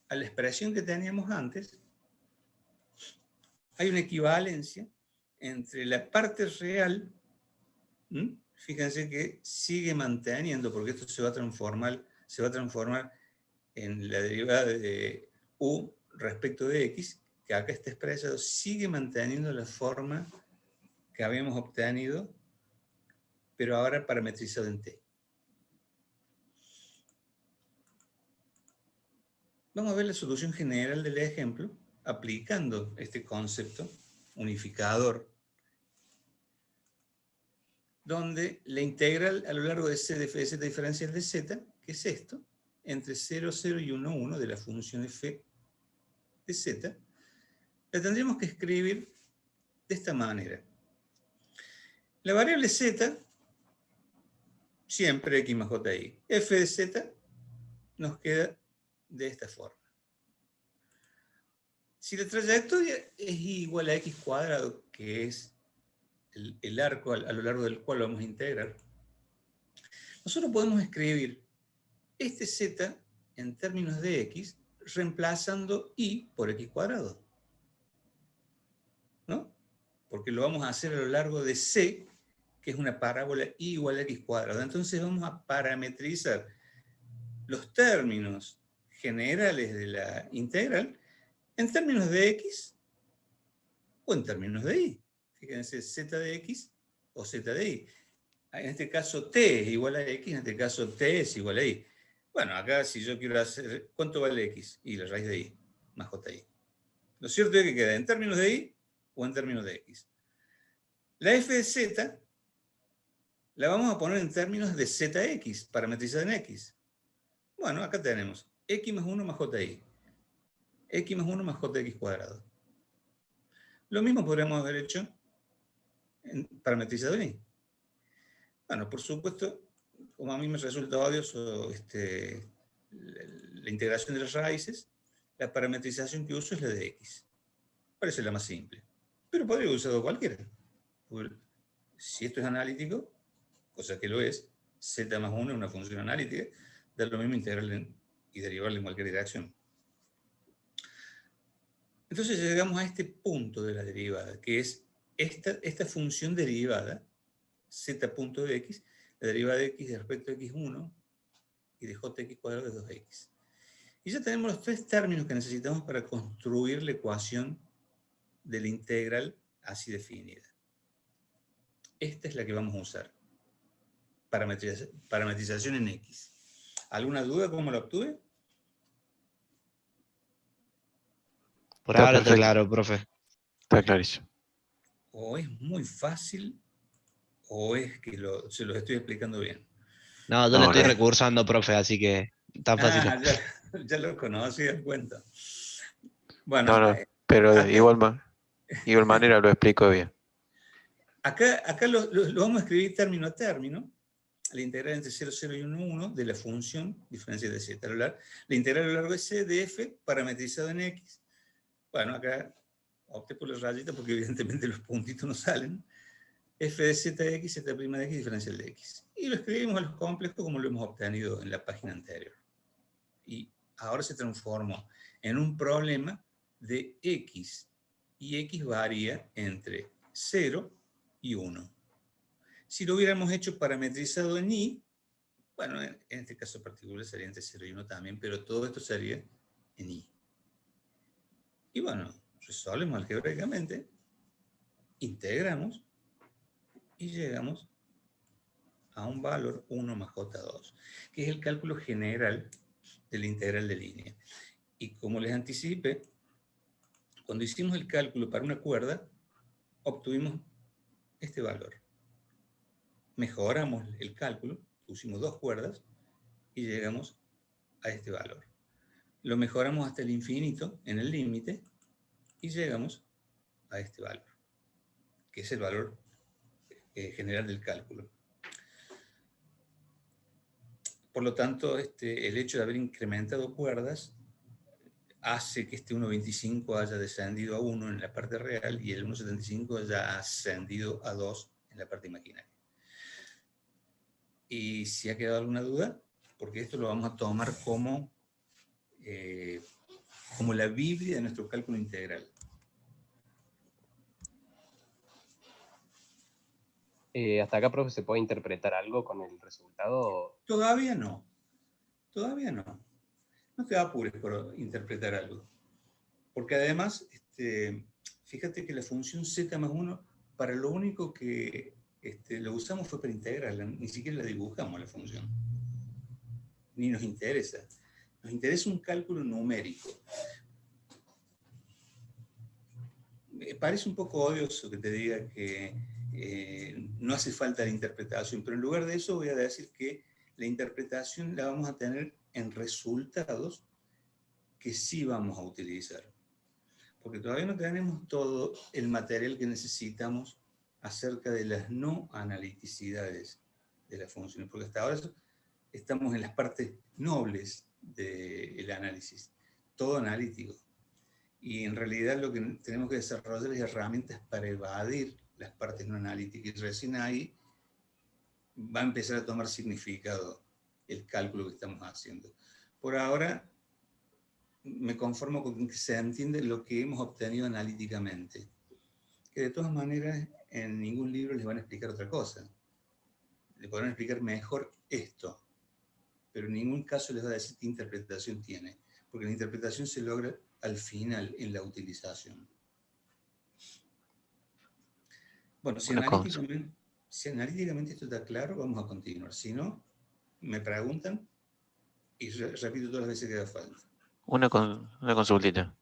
Speaker 1: a la expresión que teníamos antes, hay una equivalencia entre la parte real, fíjense que sigue manteniendo, porque esto se va a transformar en la derivada de u respecto de x, que acá está expresado, sigue manteniendo la forma que habíamos obtenido, pero ahora parametrizado en t. Vamos a ver la solución general del ejemplo, aplicando este concepto unificador, donde la integral a lo largo de c de f de z diferencial de z, que es esto, entre 0, 0 y 1, 1 de la función f de z, la tendríamos que escribir de esta manera. La variable z, siempre x más ji. F de z nos queda de esta forma. Si la trayectoria es igual a x cuadrado, que es el arco a lo largo del cual vamos a integrar, nosotros podemos escribir este z en términos de x reemplazando y por x cuadrado, ¿no? Porque lo vamos a hacer a lo largo de c, que es una parábola y igual a x cuadrado. Entonces vamos a parametrizar los términos generales de la integral en términos de x o en términos de y. Fíjense, z de x o z de y. En este caso t es igual a x, en este caso t es igual a y. Bueno, acá si yo quiero hacer, ¿cuánto vale x? Y la raíz de y, más ji. Lo cierto es que queda en términos de y o en términos de x. La f de z la vamos a poner en términos de zx, parametrizada en x. Bueno, acá tenemos x más 1 más ji. X más 1 más jx cuadrado. Lo mismo podríamos haber hecho parametrizado en y. Bueno, por supuesto, como a mí me resulta odioso la integración de las raíces, la parametrización que uso es la de x. Parece la más simple. Pero podría haber usado cualquiera. Si esto es analítico, cosa que lo es, z más 1 es una función analítica, da lo mismo integrarla y derivarla en cualquier dirección. Entonces llegamos a este punto de la derivada, que es esta función derivada, z punto de x, la derivada de x respecto a x1 y de jx cuadrado de 2x. Y ya tenemos los tres términos que necesitamos para construir la ecuación de la integral así definida. Esta es la que vamos a usar. Parametrización en x. ¿Alguna duda cómo lo obtuve?
Speaker 6: Por
Speaker 2: Está
Speaker 6: ahora está
Speaker 2: perfecto.
Speaker 6: claro, profe.
Speaker 2: Está clarísimo.
Speaker 1: O es muy fácil, o es que se los estoy explicando bien.
Speaker 6: No, yo
Speaker 2: No,
Speaker 6: le estoy
Speaker 2: no.
Speaker 6: recursando, profe, así que tan fácil.
Speaker 1: Ah, ya lo conocí, el cuento. Bueno,
Speaker 2: No, pero
Speaker 1: acá,
Speaker 2: de igual manera lo explico bien.
Speaker 1: acá lo vamos a escribir término a término, la integral entre 0, 0 y 1, 1 de la función diferencial de z. La integral a lo largo de c de f parametrizado en x. Bueno, acá opté por las rayitas porque evidentemente los puntitos no salen. F de zx, z' de x, diferencial de x. Y lo escribimos a los complejos como lo hemos obtenido en la página anterior. Y ahora se transformó en un problema de x. Y x varía entre 0 y 1. Si lo hubiéramos hecho parametrizado en y, bueno, en este caso particular sería entre 0 y 1 también, pero todo esto sería en y. Y bueno, resolvemos algebraicamente, integramos y llegamos a un valor 1 más j2, que es el cálculo general de la integral de línea. Y como les anticipé, cuando hicimos el cálculo para una cuerda, obtuvimos este valor. Mejoramos el cálculo, pusimos 2 cuerdas y llegamos a este valor. Lo mejoramos hasta el infinito en el límite y llegamos a este valor, que es el valor general del cálculo. Por lo tanto, el hecho de haber incrementado cuerdas hace que este 1.25 haya descendido a 1 en la parte real y el 1.75 haya ascendido a 2 en la parte imaginaria. Y si ha quedado alguna duda, porque esto lo vamos a tomar como la Biblia de nuestro cálculo integral.
Speaker 4: Hasta acá, profe, ¿se puede interpretar algo con el resultado?
Speaker 1: Todavía no. Todavía no. No te apures por interpretar algo. Porque además, fíjate que la función z más 1, para lo único que lo usamos fue para integrarla, ni siquiera la dibujamos la función. Ni nos interesa. Nos interesa un cálculo numérico. Me parece un poco odioso que te diga que no hace falta la interpretación, pero en lugar de eso voy a decir que la interpretación la vamos a tener en resultados que sí vamos a utilizar. Porque todavía no tenemos todo el material que necesitamos acerca de las no analiticidades de las funciones, porque hasta ahora estamos en las partes nobles del análisis, todo analítico. Y en realidad lo que tenemos que desarrollar es herramientas para evadir las partes no analíticas, y recién ahí va a empezar a tomar significado el cálculo que estamos haciendo. Por ahora me conformo con que se entiende lo que hemos obtenido analíticamente, que de todas maneras en ningún libro les van a explicar otra cosa. Le podrán explicar mejor esto, pero en ningún caso les va a decir qué interpretación tiene, porque la interpretación se logra al final, en la utilización. Bueno, si analíticamente esto está claro, vamos a continuar. Si no, me preguntan y repito todas las veces que haga falta.
Speaker 2: Una consultita.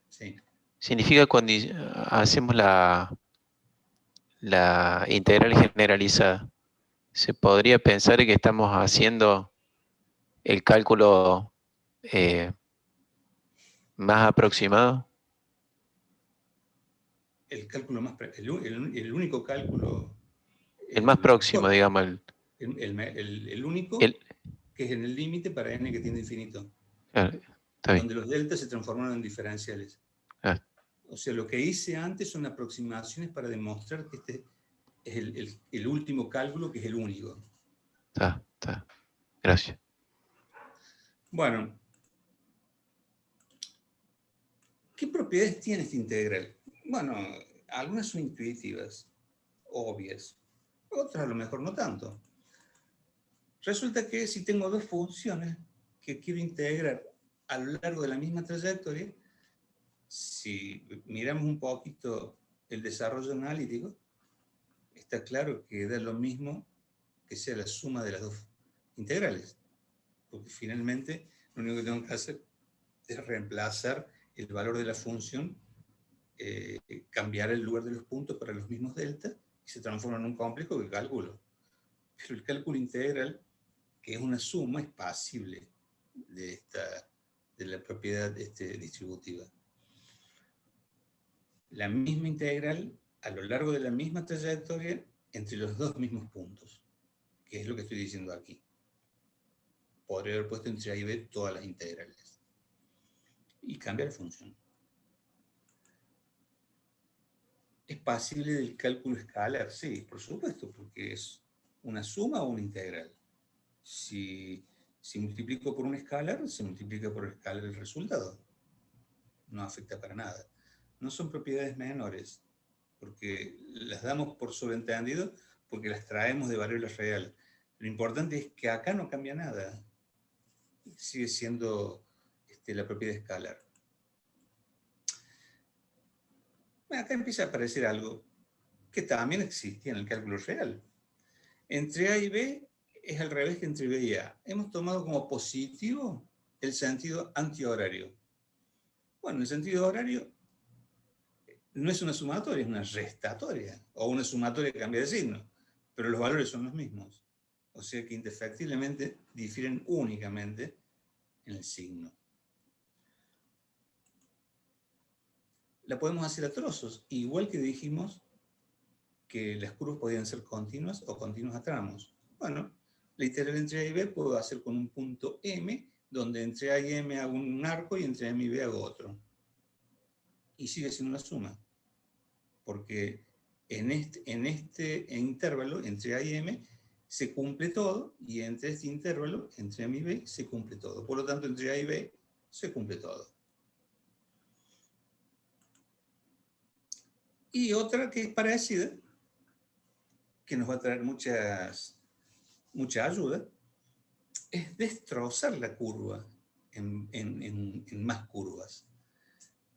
Speaker 1: Sí.
Speaker 2: ¿Significa cuando hacemos la integral generalizada, se podría pensar que estamos haciendo el cálculo más aproximado.
Speaker 1: El cálculo más, el único cálculo,
Speaker 2: El más próximo, digamos.
Speaker 1: el único
Speaker 2: El,
Speaker 1: que es en el límite para n que tiende a infinito,
Speaker 2: claro, está bien.
Speaker 1: donde los deltas se transformaron en diferenciales.
Speaker 2: Ah,
Speaker 1: O sea, lo que hice antes son aproximaciones para demostrar que este es el último cálculo, que es el único.
Speaker 2: está. Gracias.
Speaker 1: Bueno, ¿qué propiedades tiene esta integral? Bueno, algunas son intuitivas, obvias, otras a lo mejor no tanto. Resulta que si tengo dos funciones que quiero integrar a lo largo de la misma trayectoria, si miramos un poquito el desarrollo analítico, está claro que da lo mismo que sea la suma de las dos integrales, porque finalmente lo único que tengo que hacer es reemplazar el valor de la función, cambiar el lugar de los puntos para los mismos delta, y se transforma en un complejo que calculo. Pero el cálculo integral, que es una suma, es pasible de la propiedad distributiva. La misma integral a lo largo de la misma trayectoria entre los dos mismos puntos, que es lo que estoy diciendo aquí. Podría haber puesto entre A y B todas las integrales y cambiar la función. ¿Es pasible del cálculo escalar? Sí, por supuesto, porque es una suma o una integral. Si multiplico por un escalar, se multiplica por el escalar el resultado. No afecta para nada. No son propiedades menores, porque las damos por sobreentendido, porque las traemos de variables real. Lo importante es que acá no cambia nada. Sigue siendo la propiedad escalar. Bueno, acá empieza a aparecer algo que también existía en el cálculo real. Entre A y B es al revés que entre B y A. Hemos tomado como positivo el sentido antihorario. Bueno, el sentido horario no es una sumatoria, es una restatoria, o una sumatoria que cambia de signo, pero los valores son los mismos. O sea que indefectiblemente difieren únicamente en el signo. La podemos hacer a trozos, igual que dijimos que las curvas podían ser continuas o continuas a tramos. Bueno, la integral entre A y B puedo hacer con un punto M, donde entre A y M hago un arco y entre M y B hago otro. Y sigue siendo una suma, porque en este intervalo entre A y M se cumple todo, y entre este intervalo entre M y B se cumple todo. Por lo tanto, entre A y B se cumple todo. Y otra que es parecida, que nos va a traer mucha ayuda, es destrozar la curva en más curvas,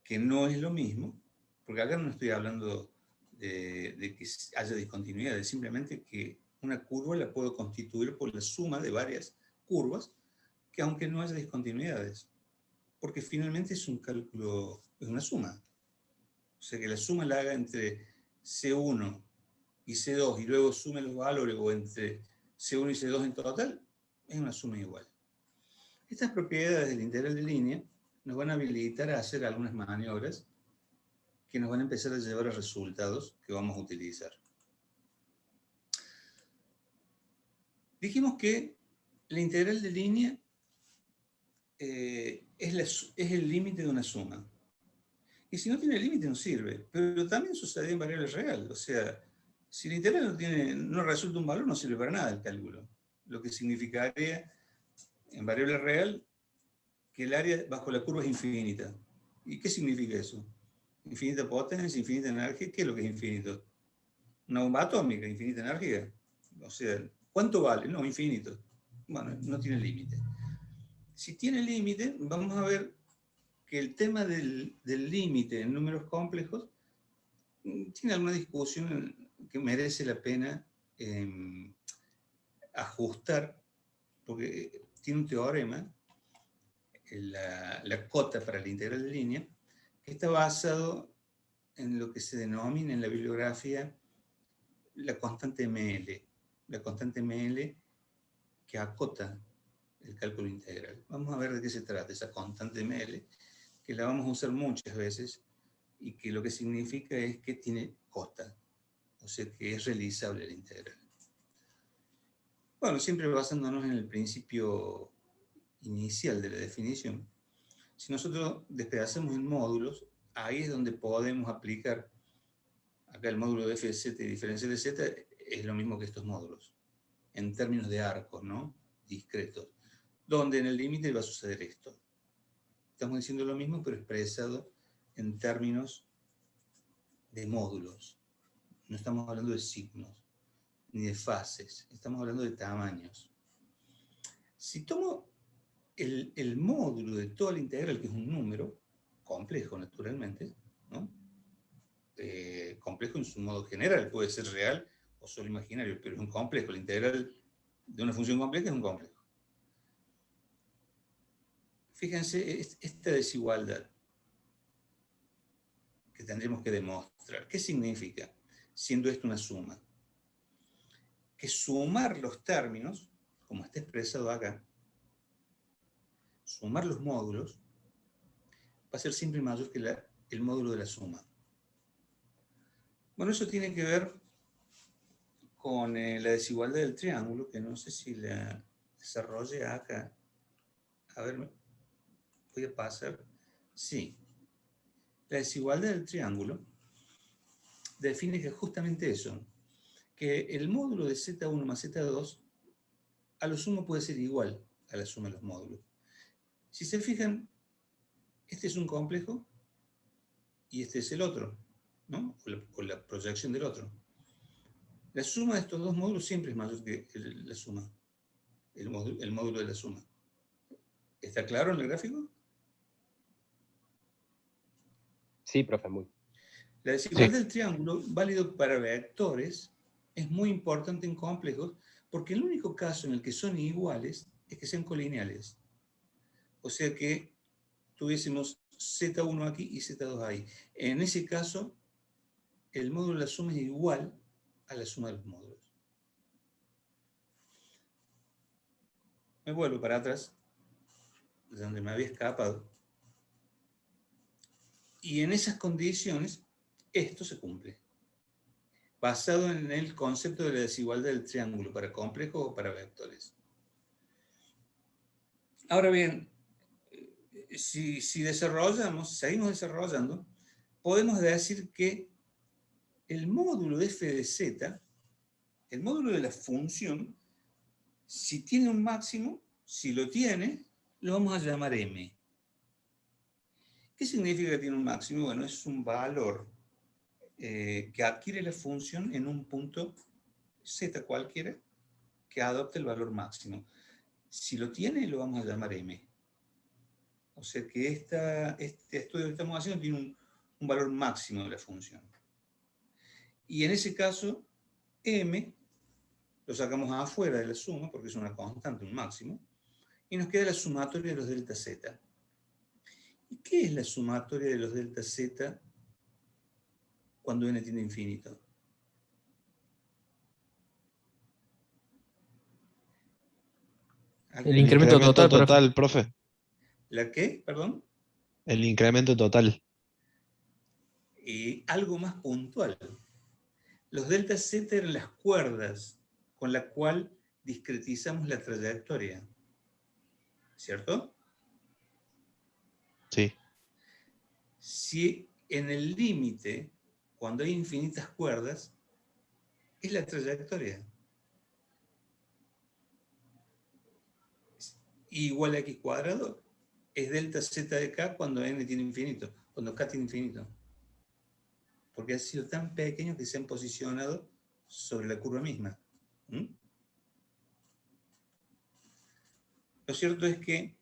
Speaker 1: que no es lo mismo, porque acá no estoy hablando de que haya discontinuidad, es simplemente que una curva la puedo constituir por la suma de varias curvas, que aunque no haya discontinuidades, porque finalmente es un cálculo, es una suma. O sea, que la suma la haga entre C1 y C2 y luego sume los valores, o entre C1 y C2 en total, es una suma igual. Estas propiedades del integral de línea nos van a habilitar a hacer algunas maniobras que nos van a empezar a llevar a resultados que vamos a utilizar. Dijimos que la integral de línea es el límite de una suma. Y si no tiene límite no sirve, pero también sucede en variable real. O sea, si la integral no resulta un valor, no sirve para nada el cálculo. Lo que significaría en variable real que el área bajo la curva es infinita. ¿Y qué significa eso? Infinita potencia, infinita energía. ¿Qué es lo que es infinito? Una bomba atómica, infinita energía. O sea, ¿cuánto vale? No, infinito. Bueno, no tiene límite. Si tiene límite, vamos a ver que el tema del límite en números complejos tiene alguna discusión que merece la pena ajustar, porque tiene un teorema, la cota para la integral de línea, que está basado en lo que se denomina en la bibliografía la constante ML. La constante ML que acota el cálculo integral. Vamos a ver de qué se trata esa constante ML, que la vamos a usar muchas veces y que lo que significa es que tiene cota, o sea que es realizable la integral. Bueno, siempre basándonos en el principio inicial de la definición, si nosotros despedazamos en módulos, ahí es donde podemos aplicar, acá el módulo de f de z y diferencial de z es lo mismo que estos módulos, en términos de arcos, ¿no? Discretos, donde en el límite va a suceder esto. Estamos diciendo lo mismo, pero expresado en términos de módulos. No estamos hablando de signos, ni de fases, estamos hablando de tamaños. Si tomo el módulo de toda la integral, que es un número, complejo naturalmente, ¿no? Complejo en su modo general, puede ser real o solo imaginario, pero es un complejo. La integral de una función compleja es un complejo. Fíjense esta desigualdad que tendremos que demostrar. ¿Qué significa? Siendo esto una suma. Que sumar los términos, como está expresado acá, sumar los módulos, va a ser siempre mayor que el módulo de la suma. Bueno, eso tiene que ver con la desigualdad del triángulo, que no sé si la desarrolle acá. A ver, voy a pasar. Sí. La desigualdad del triángulo define que justamente eso, que el módulo de Z1 más Z2 a lo sumo puede ser igual a la suma de los módulos. Si se fijan, este es un complejo y este es el otro, ¿no? O la proyección del otro. La suma de estos dos módulos siempre es mayor que la suma, el módulo de la suma. ¿Está claro en el gráfico?
Speaker 4: Sí, profe, muy.
Speaker 1: La desigualdad del triángulo, válido para vectores, es muy importante en complejos, porque el único caso en el que son iguales es que sean colineales. O sea que tuviésemos Z1 aquí y Z2 ahí. En ese caso, el módulo de la suma es igual a la suma de los módulos. Me vuelvo para atrás, de donde me había escapado. Y en esas condiciones, esto se cumple. Basado en el concepto de la desigualdad del triángulo para complejos o para vectores. Ahora bien, si seguimos desarrollando, podemos decir que el módulo de f de z, el módulo de la función, si tiene un máximo, si lo tiene, lo vamos a llamar m. ¿Qué significa que tiene un máximo? Bueno, es un valor que adquiere la función en un punto z cualquiera que adopte el valor máximo. Si lo tiene, lo vamos a llamar m. O sea que este estudio que estamos haciendo tiene un valor máximo de la función. Y en ese caso, m lo sacamos afuera de la suma, porque es una constante, un máximo, y nos queda la sumatoria de los delta z. ¿Y qué es la sumatoria de los delta z cuando n tiende a infinito?
Speaker 5: El incremento total, profe.
Speaker 1: ¿La qué? Perdón.
Speaker 5: El incremento total.
Speaker 1: Y algo más puntual. Los delta z eran las cuerdas con la cual discretizamos la trayectoria. ¿Cierto?
Speaker 5: Sí.
Speaker 1: Si en el límite, cuando hay infinitas cuerdas, es la trayectoria. Igual a x cuadrado es delta z de k cuando n tiene infinito, cuando k tiene infinito. Porque ha sido tan pequeño que se han posicionado sobre la curva misma. Lo cierto es que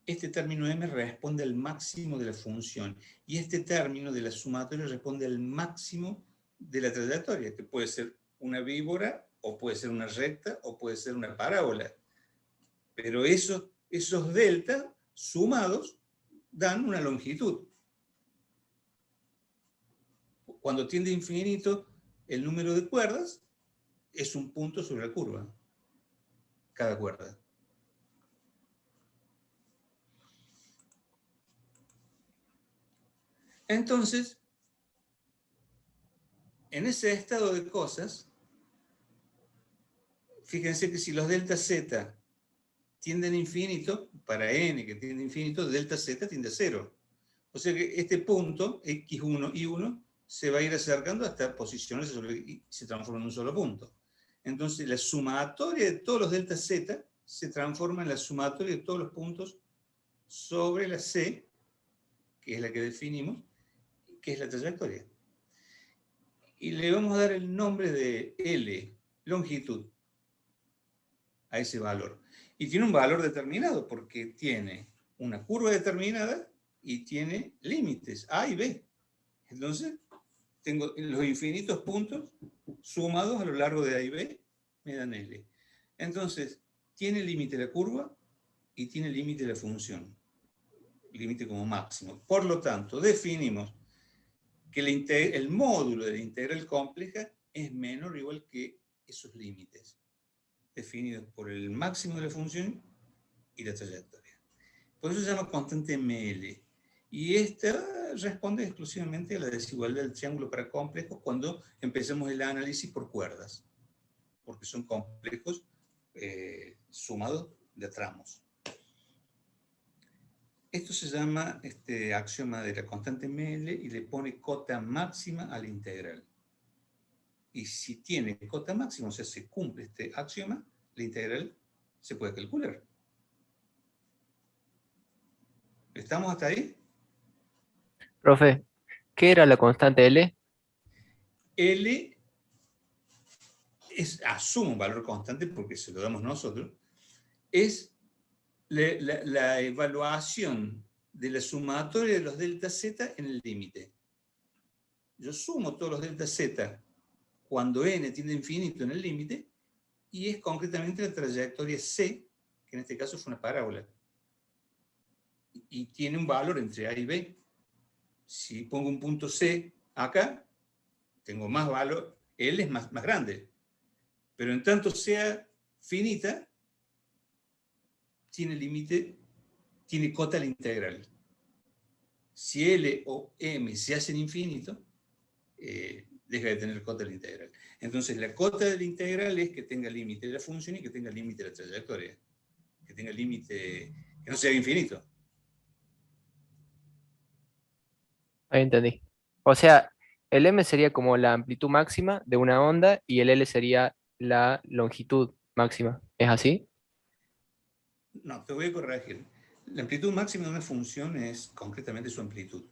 Speaker 1: este término m responde al máximo de la función y este término de la sumatoria responde al máximo de la trayectoria, que puede ser una víbora, o puede ser una recta, o puede ser una parábola. Pero esos deltas sumados dan una longitud. Cuando tiende a infinito, el número de cuerdas es un punto sobre la curva. Cada cuerda. Entonces, en ese estado de cosas, fíjense que si los delta z tienden a infinito, para n que tiende a infinito, delta z tiende a 0. O sea que este punto, x1 y 1, se va a ir acercando hasta posiciones y se transforma en un solo punto. Entonces, la sumatoria de todos los delta z se transforma en la sumatoria de todos los puntos sobre la c, que es la que definimos, que es la trayectoria. Y le vamos a dar el nombre de L, longitud, a ese valor. Y tiene un valor determinado, porque tiene una curva determinada y tiene límites, A y B. Entonces, tengo los infinitos puntos sumados a lo largo de A y B, me dan L. Entonces, tiene límite la curva y tiene límite la función. Límite como máximo. Por lo tanto, definimos que el módulo de la integral compleja es menor o igual que esos límites, definidos por el máximo de la función y la trayectoria. Por eso se llama constante ML. Y esta responde exclusivamente a la desigualdad del triángulo para complejos cuando empecemos el análisis por cuerdas, porque son complejos sumados de tramos. Esto se llama axioma de la constante ML y le pone cota máxima a la integral. Y si tiene cota máxima, o sea, se cumple este axioma, la integral se puede calcular. ¿Estamos hasta ahí?
Speaker 7: Profe, ¿qué era la constante L?
Speaker 1: L asume un valor constante porque se lo damos nosotros, es la evaluación de la sumatoria de los delta z en el límite. Yo sumo todos los delta z cuando n tiende a infinito en el límite, y es concretamente la trayectoria c, que en este caso fue una parábola, y tiene un valor entre a y b. Si pongo un punto c acá, tengo más valor, L es más grande, pero en tanto sea finita, tiene límite, tiene cota a la integral. Si L o M se hacen infinito, deja de tener cota a la integral. Entonces, la cota de la integral es que tenga límite de la función y que tenga límite de la trayectoria. Que tenga límite, que no sea infinito.
Speaker 7: Ahí entendí. O sea, el M sería como la amplitud máxima de una onda y el L sería la longitud máxima. ¿Es así?
Speaker 1: No, te voy a corregir. La amplitud máxima de una función es concretamente su amplitud.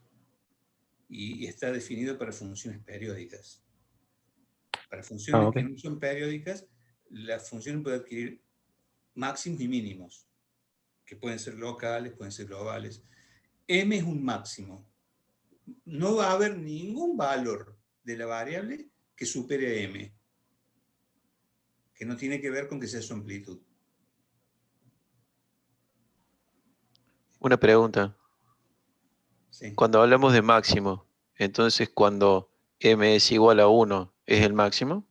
Speaker 1: Y está definido para funciones periódicas. Para funciones que no son periódicas, la función puede adquirir máximos y mínimos, que pueden ser locales, pueden ser globales. M es un máximo. No va a haber ningún valor de la variable que supere a M, que no tiene que ver con que sea su amplitud.
Speaker 2: Una pregunta.
Speaker 1: Sí.
Speaker 2: Cuando hablamos de máximo, entonces cuando m es igual a 1, ¿es el máximo?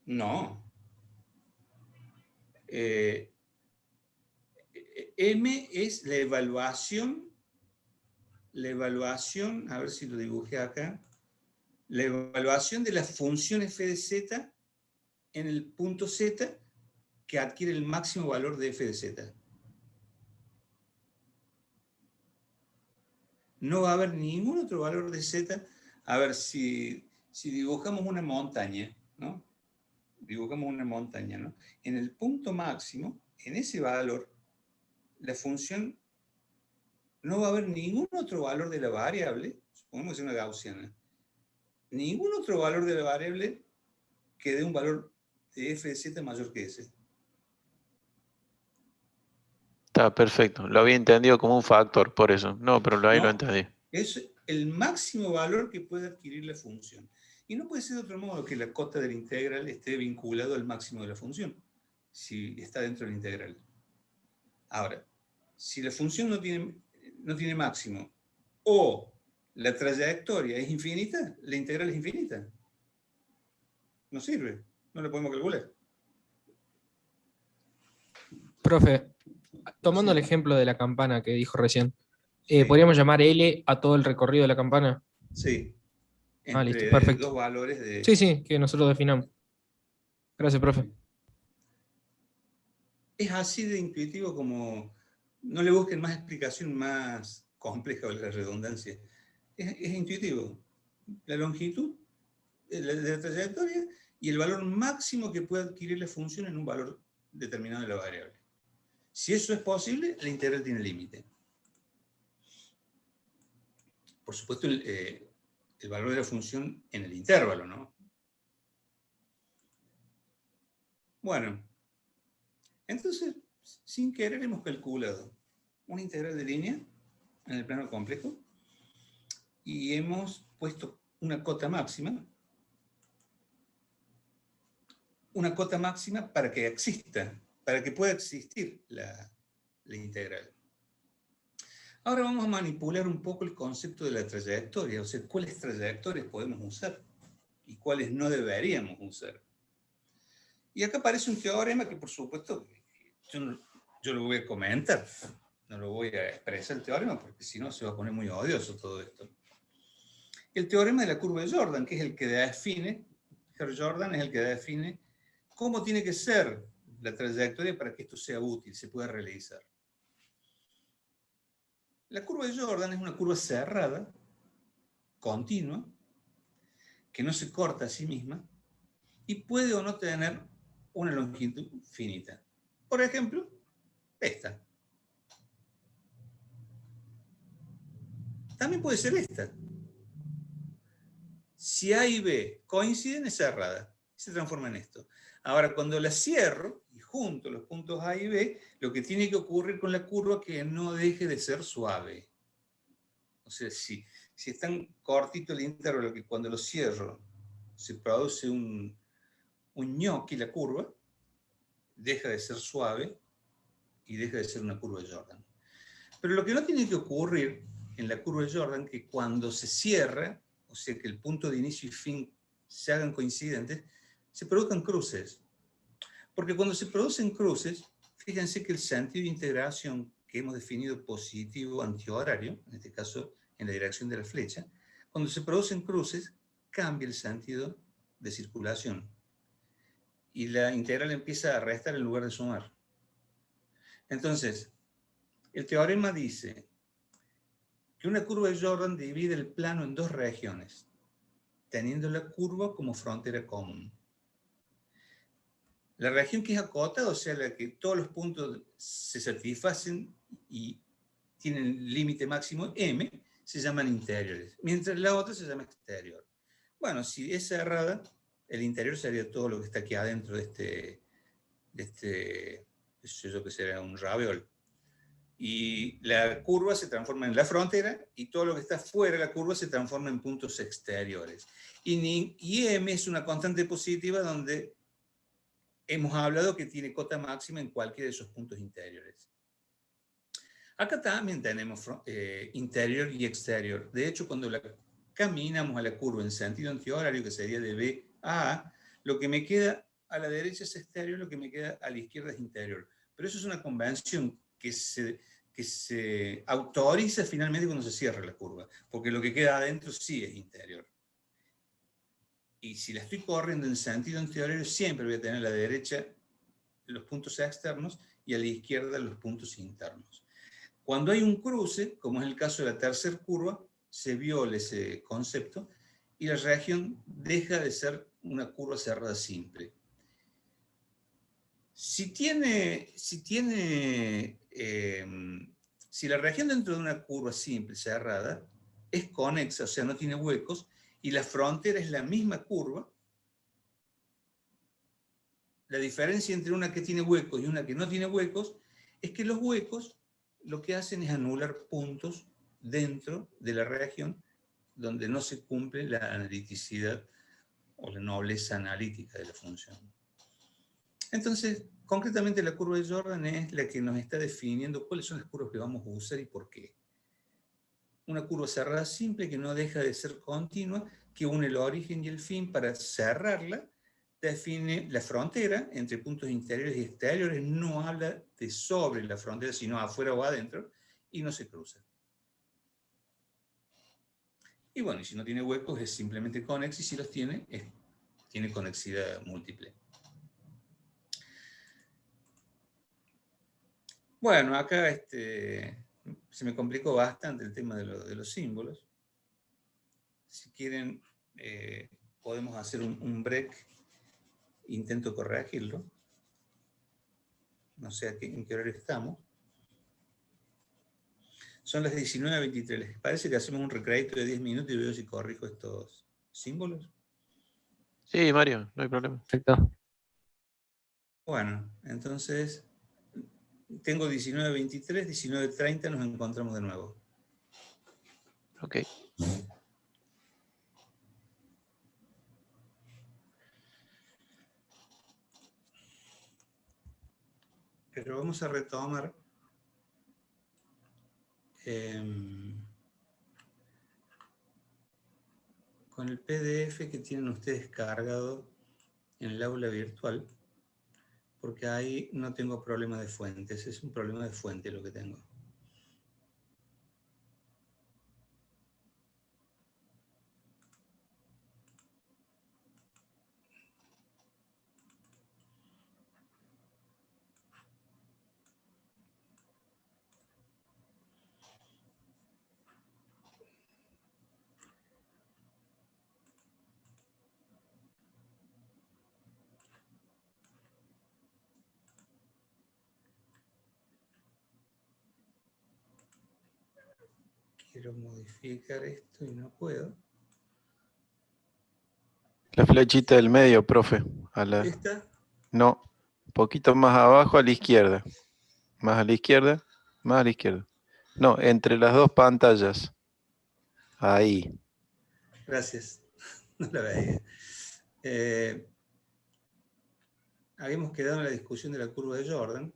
Speaker 1: No. M es la evaluación, a ver si lo dibujé acá, la evaluación de la función f de z en el punto z que adquiere el máximo valor de f de z. No va a haber ningún otro valor de z. A ver, si dibujamos una montaña, ¿no? Dibujamos una montaña, ¿no? En el punto máximo, en ese valor, la función no va a haber ningún otro valor de la variable, supongamos que es una gaussiana, ningún otro valor de la variable que dé un valor de f de z mayor que ese.
Speaker 2: Está perfecto. Lo había entendido como un factor, por eso. No, pero ahí lo entendí.
Speaker 1: Es el máximo valor que puede adquirir la función. Y no puede ser de otro modo que la cota de la integral esté vinculado al máximo de la función, si está dentro de la integral. Ahora, si la función no tiene máximo o la trayectoria es infinita, la integral es infinita. No sirve, no la podemos calcular.
Speaker 8: Profe, tomando el ejemplo de la campana que dijo recién,
Speaker 1: Sí.
Speaker 8: ¿Podríamos llamar L a todo el recorrido de la campana?
Speaker 1: Sí.
Speaker 8: Ah, listo,
Speaker 1: Entre
Speaker 8: perfecto.
Speaker 1: dos valores de...
Speaker 8: Sí, sí, que nosotros definamos. Gracias, profe.
Speaker 1: Es así de intuitivo como... No le busquen más explicación más compleja o la redundancia. Es intuitivo. La longitud de la trayectoria y el valor máximo que puede adquirir la función en un valor determinado de la variable. Si eso es posible, la integral tiene límite. Por supuesto, el valor de la función en el intervalo, ¿no? Bueno, entonces, sin querer hemos calculado una integral de línea en el plano complejo y hemos puesto una cota máxima para que exista, para que pueda existir la integral. Ahora vamos a manipular un poco el concepto de la trayectoria, o sea, cuáles trayectorias podemos usar y cuáles no deberíamos usar. Y acá aparece un teorema que, por supuesto, yo lo voy a comentar, no lo voy a expresar el teorema porque si no se va a poner muy odioso todo esto. El teorema de la curva de Jordan, que es el que define, Jordan es el que define cómo tiene que ser la trayectoria para que esto sea útil, se pueda realizar. La curva de Jordan es una curva cerrada, continua, que no se corta a sí misma y puede o no tener una longitud finita. Por ejemplo, esta. También puede ser esta. Si A y B coinciden, es cerrada. Se transforma en esto. Ahora, cuando la cierro y junto los puntos A y B, lo que tiene que ocurrir con la curva es que no deje de ser suave. O sea, si es tan cortito el intervalo que cuando lo cierro se produce un ñoqui, la curva, deja de ser suave y deja de ser una curva de Jordan. Pero lo que no tiene que ocurrir en la curva de Jordan es que cuando se cierra, o sea, que el punto de inicio y fin se hagan coincidentes, se produzcan cruces. Porque cuando se producen cruces, fíjense que el sentido de integración que hemos definido positivo antihorario, en este caso en la dirección de la flecha, cuando se producen cruces, cambia el sentido de circulación. Y la integral empieza a restar en lugar de sumar. Entonces, el teorema dice que una curva de Jordan divide el plano en dos regiones, teniendo la curva como frontera común. La región que es acotada, o sea, la que todos los puntos se satisfacen y tienen límite máximo M, se llaman interiores, mientras la otra se llama exterior. Bueno, si es cerrada, el interior sería todo lo que está aquí adentro de este eso que será un raviol. Y la curva se transforma en la frontera y todo lo que está fuera de la curva se transforma en puntos exteriores. Y M es una constante positiva donde hemos hablado que tiene cota máxima en cualquiera de esos puntos interiores. Acá también tenemos interior y exterior. De hecho, cuando caminamos a la curva en sentido antihorario, que sería de B a A, lo que me queda a la derecha es exterior, lo que me queda a la izquierda es interior. Pero eso es una convención que se autoriza finalmente cuando se cierra la curva, porque lo que queda adentro sí es interior. Y si la estoy corriendo en sentido antihorario, siempre voy a tener a la derecha los puntos externos y a la izquierda los puntos internos. Cuando hay un cruce, como es el caso de la tercera curva, se viola ese concepto y la región deja de ser una curva cerrada simple. Si la región dentro de una curva simple cerrada es conexa, o sea, no tiene huecos, y la frontera es la misma curva, la diferencia entre una que tiene huecos y una que no tiene huecos es que los huecos lo que hacen es anular puntos dentro de la región donde no se cumple la analiticidad o la nobleza analítica de la función. Entonces, concretamente la curva de Jordan es la que nos está definiendo cuáles son las curvas que vamos a usar y por qué. Una curva cerrada simple que no deja de ser continua, que une el origen y el fin para cerrarla, define la frontera entre puntos interiores y exteriores, no habla de sobre la frontera, sino afuera o adentro, y no se cruza. Y bueno, y si no tiene huecos es simplemente conex, y si los tiene, tiene conexidad múltiple. Bueno, acá se me complicó bastante el tema de los símbolos. Si quieren, podemos hacer un break. Intento corregirlo. No sé en qué horario estamos. Son las 19:23. ¿Les parece que hacemos un recrédito de 10 minutos y veo si corrijo estos símbolos?
Speaker 2: Sí, Mario, no hay problema.
Speaker 7: Perfecto.
Speaker 1: Bueno, entonces tengo 19:23, 19:30 nos encontramos de nuevo.
Speaker 2: Ok.
Speaker 1: Pero vamos a retomar con el PDF que tienen ustedes cargado en el aula virtual, porque ahí no tengo problema de fuentes, es un problema de fuente lo que tengo. Quiero modificar esto y no puedo.
Speaker 2: La flechita del medio, profe.
Speaker 1: ¿Esta?
Speaker 2: No, un poquito más abajo a la izquierda. Más a la izquierda, más a la izquierda. No, entre las dos pantallas. Ahí.
Speaker 1: Gracias. No la veía. Habíamos quedado en la discusión de la curva de Jordan.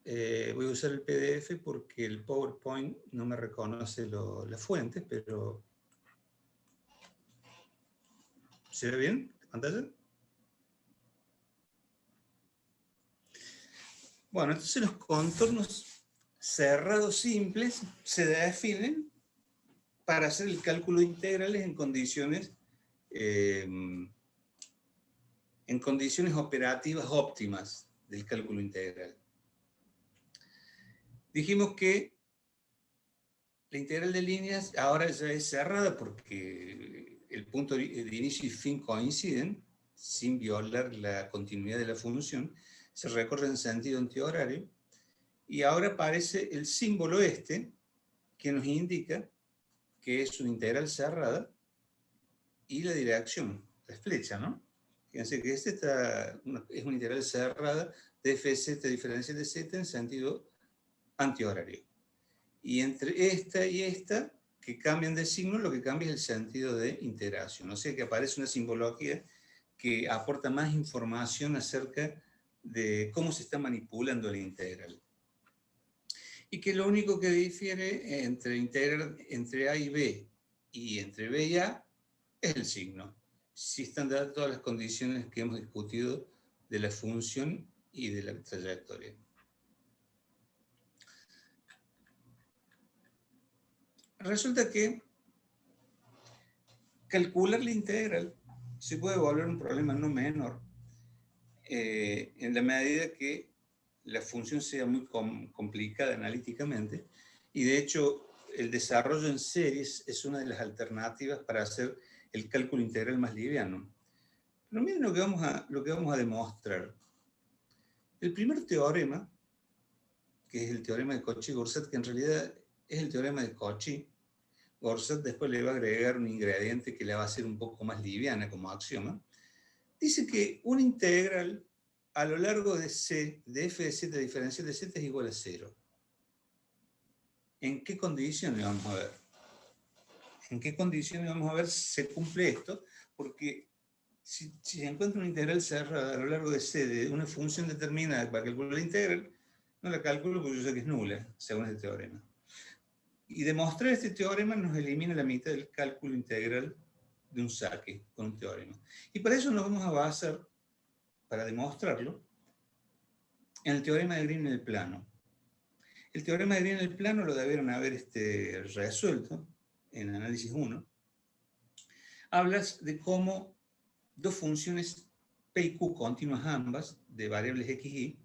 Speaker 1: Voy a usar el PDF porque el PowerPoint no me reconoce las fuentes, pero... ¿Se ve bien la pantalla? Bueno, entonces los contornos cerrados simples se definen para hacer el cálculo de integrales en condiciones operativas óptimas del cálculo integral. Dijimos que la integral de líneas ahora ya es cerrada porque el punto de inicio y fin coinciden, sin violar la continuidad de la función, se recorre en sentido antihorario, y ahora aparece el símbolo que nos indica que es una integral cerrada, y la dirección, la flecha, ¿no? Fíjense que es una integral cerrada de fz diferencial de z en sentido antihorario. Y entre esta y esta, que cambian de signo, lo que cambia es el sentido de integración. O sea que aparece una simbología que aporta más información acerca de cómo se está manipulando la integral. Y que lo único que difiere entre A y B y entre B y A es el signo. Si están dadas todas las condiciones que hemos discutido de la función y de la trayectoria. Resulta que calcular la integral se puede volver un problema no menor en la medida que la función sea muy complicada analíticamente, y de hecho el desarrollo en series es una de las alternativas para hacer el cálculo integral más liviano. Pero miren lo que vamos a demostrar. El primer teorema, que es el teorema de Cauchy-Goursat, que en realidad es el teorema de Cauchy, Goursat después le va a agregar un ingrediente que la va a hacer un poco más liviana como axioma, dice que una integral a lo largo de C, de f de z diferencial de z es igual a 0. ¿En qué condiciones vamos a ver? ¿En qué condiciones vamos a ver si se cumple esto? Porque si se encuentra una integral cerrada a lo largo de C de una función determinada para calcular la integral, no la calculo porque yo sé que es nula, según este teorema. Y demostrar este teorema nos elimina la mitad del cálculo integral de un saque con un teorema. Y para eso nos vamos a basar, para demostrarlo, en el teorema de Green en el plano. El teorema de Green en el plano lo debieron haber resuelto en análisis 1, hablas de cómo dos funciones P y Q continuas ambas, de variables X y Y,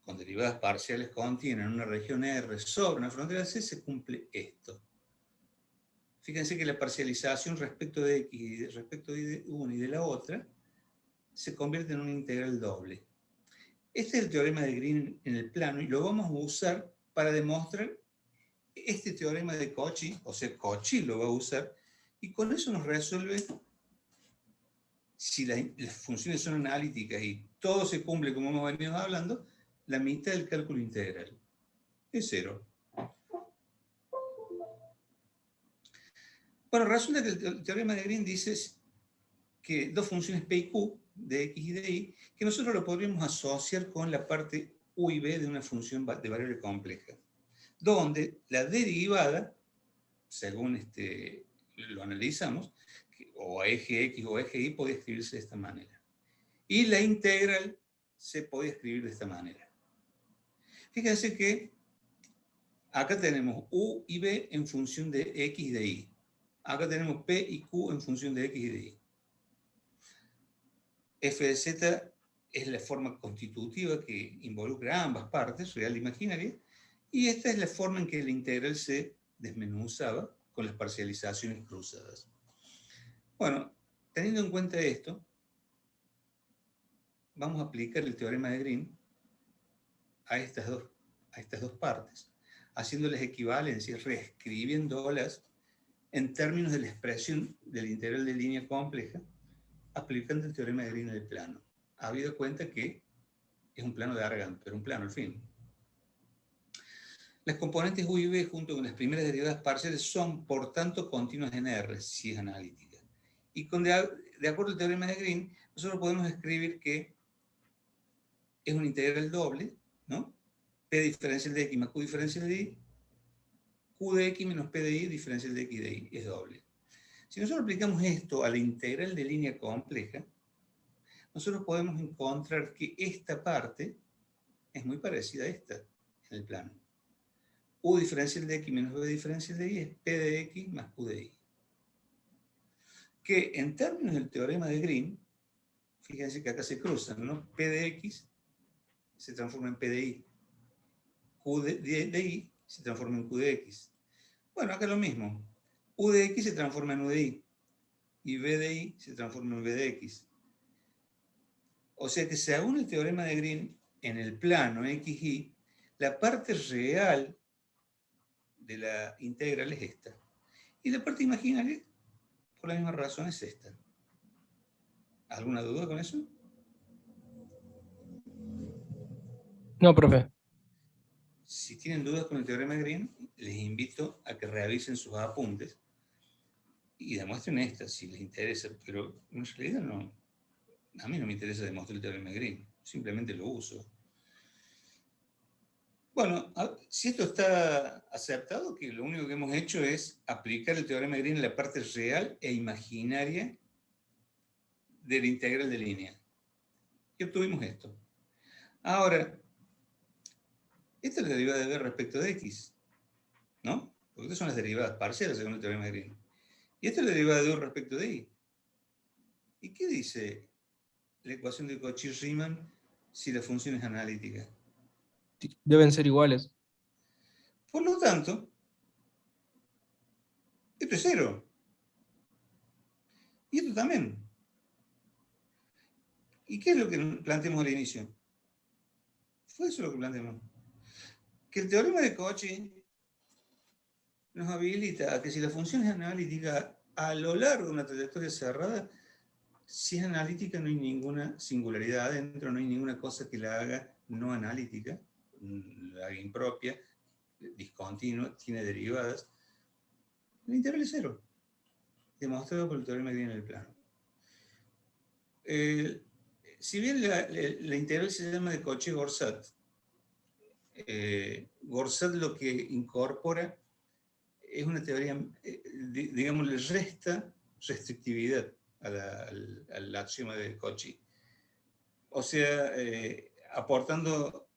Speaker 1: con derivadas parciales continuas en una región R sobre una frontera C, se cumple esto. Fíjense que la parcialización respecto de X y respecto de una y de la otra se convierte en una integral doble. Este es el teorema de Green en el plano y lo vamos a usar para demostrar este teorema de Cauchy, o sea, Cauchy lo va a usar, y con eso nos resuelve, si las funciones son analíticas y todo se cumple como hemos venido hablando, la mitad del cálculo integral. Es 0. Bueno, resulta que el teorema de Green dice que dos funciones P y Q, de X y de Y, que nosotros lo podríamos asociar con la parte U y B de una función de variable compleja, donde la derivada, según lo analizamos, o eje X o eje Y, podía escribirse de esta manera. Y la integral se podía escribir de esta manera. Fíjense que acá tenemos U y B en función de X y de Y. Acá tenemos P y Q en función de X y de Y. F de Z es la forma constitutiva que involucra a ambas partes, real e imaginaria, y esta es la forma en que la integral se desmenuzaba con las parcializaciones cruzadas. Bueno, teniendo en cuenta esto, vamos a aplicar el teorema de Green a estas dos partes, haciéndoles equivalencias, reescribiéndolas en términos de la expresión de la integral de línea compleja, aplicando el teorema de Green en el plano. Habido cuenta que es un plano de Argand, pero un plano al fin. Las componentes U y B junto con las primeras derivadas parciales son, por tanto, continuas en R, si es analítica. Y de acuerdo al teorema de Green, nosotros podemos escribir que es una integral doble, ¿no? P diferencial de X más Q diferencial de Y, Q de X menos P de Y diferencial de X de Y, es doble. Si nosotros aplicamos esto a la integral de línea compleja, nosotros podemos encontrar que esta parte es muy parecida a esta en el plano. U diferencial de X menos B diferencial de Y es P de X más Q de Y. Que en términos del teorema de Green, fíjense que acá se cruzan, ¿no? P de X se transforma en P de Y. Q de Y se transforma en Q de X. Bueno, acá lo mismo. U de X se transforma en U de Y. Y B de Y se transforma en B de X. O sea que según el teorema de Green, en el plano XY, la parte real de la integral es esta. Y la parte imaginaria, por la misma razón, es esta. ¿Alguna duda con eso?
Speaker 8: No, profe.
Speaker 1: Si tienen dudas con el teorema de Green, les invito a que revisen sus apuntes y demuestren esta, si les interesa. Pero en realidad no. A mí no me interesa demostrar el teorema de Green. Simplemente lo uso. Bueno, si esto está aceptado, que lo único que hemos hecho es aplicar el teorema de Green en la parte real e imaginaria de la integral de línea. Y obtuvimos esto. Ahora, esta es la derivada de B respecto de X, ¿no? Porque estas son las derivadas parciales según el teorema de Green. Y esta es la derivada de U respecto de Y. ¿Y qué dice la ecuación de Cauchy-Riemann si la función es analítica?
Speaker 8: Deben ser iguales.
Speaker 1: Por lo tanto, esto es 0. Y esto también. ¿Y qué es lo que planteamos al inicio? Fue eso lo que planteamos. Que el teorema de Cauchy nos habilita a que si la función es analítica a lo largo de una trayectoria cerrada, si es analítica no hay ninguna singularidad adentro, no hay ninguna cosa que la haga no analítica, la haga impropia, discontinua, tiene derivadas. La integral es 0, demostrado por el teorema de Green en el plano. Si bien la integral se llama de Cauchy-Gorsat, Gorsat lo que incorpora es una teoría, digamos, le resta restrictividad al axioma de Cauchy. O sea, aportando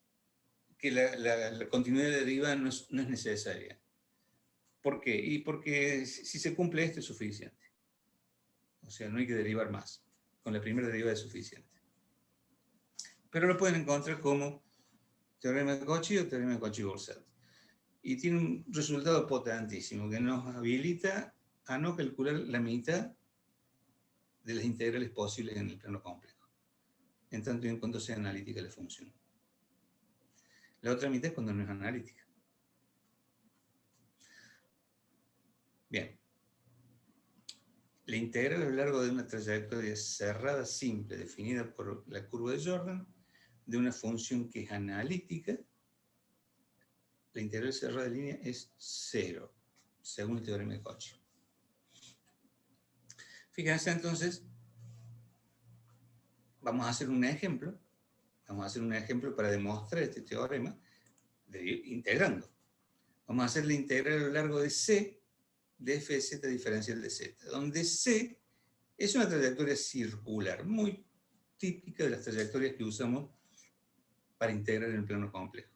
Speaker 1: que la continuidad de derivada no es necesaria. ¿Por qué? Y porque si se cumple esto es suficiente. O sea, no hay que derivar más. Con la primera derivada es suficiente. Pero lo pueden encontrar como teorema de Cauchy o teorema de Cauchy-Borset. Y tiene un resultado potentísimo que nos habilita a no calcular la mitad de las integrales posibles en el plano complejo, en tanto y en cuanto sea analítica la función. La otra mitad es cuando no es analítica. Bien. La integral a lo largo de una trayectoria cerrada simple definida por la curva de Jordan de una función que es analítica, la integral cerrada de línea es 0, según el teorema de Cauchy. Fíjense entonces, vamos a hacer un ejemplo. Vamos a hacer un ejemplo para demostrar este teorema integrando. Vamos a hacer la integral a lo largo de C de f de z diferencial de z, donde C es una trayectoria circular, muy típica de las trayectorias que usamos para integrar en el plano complejo.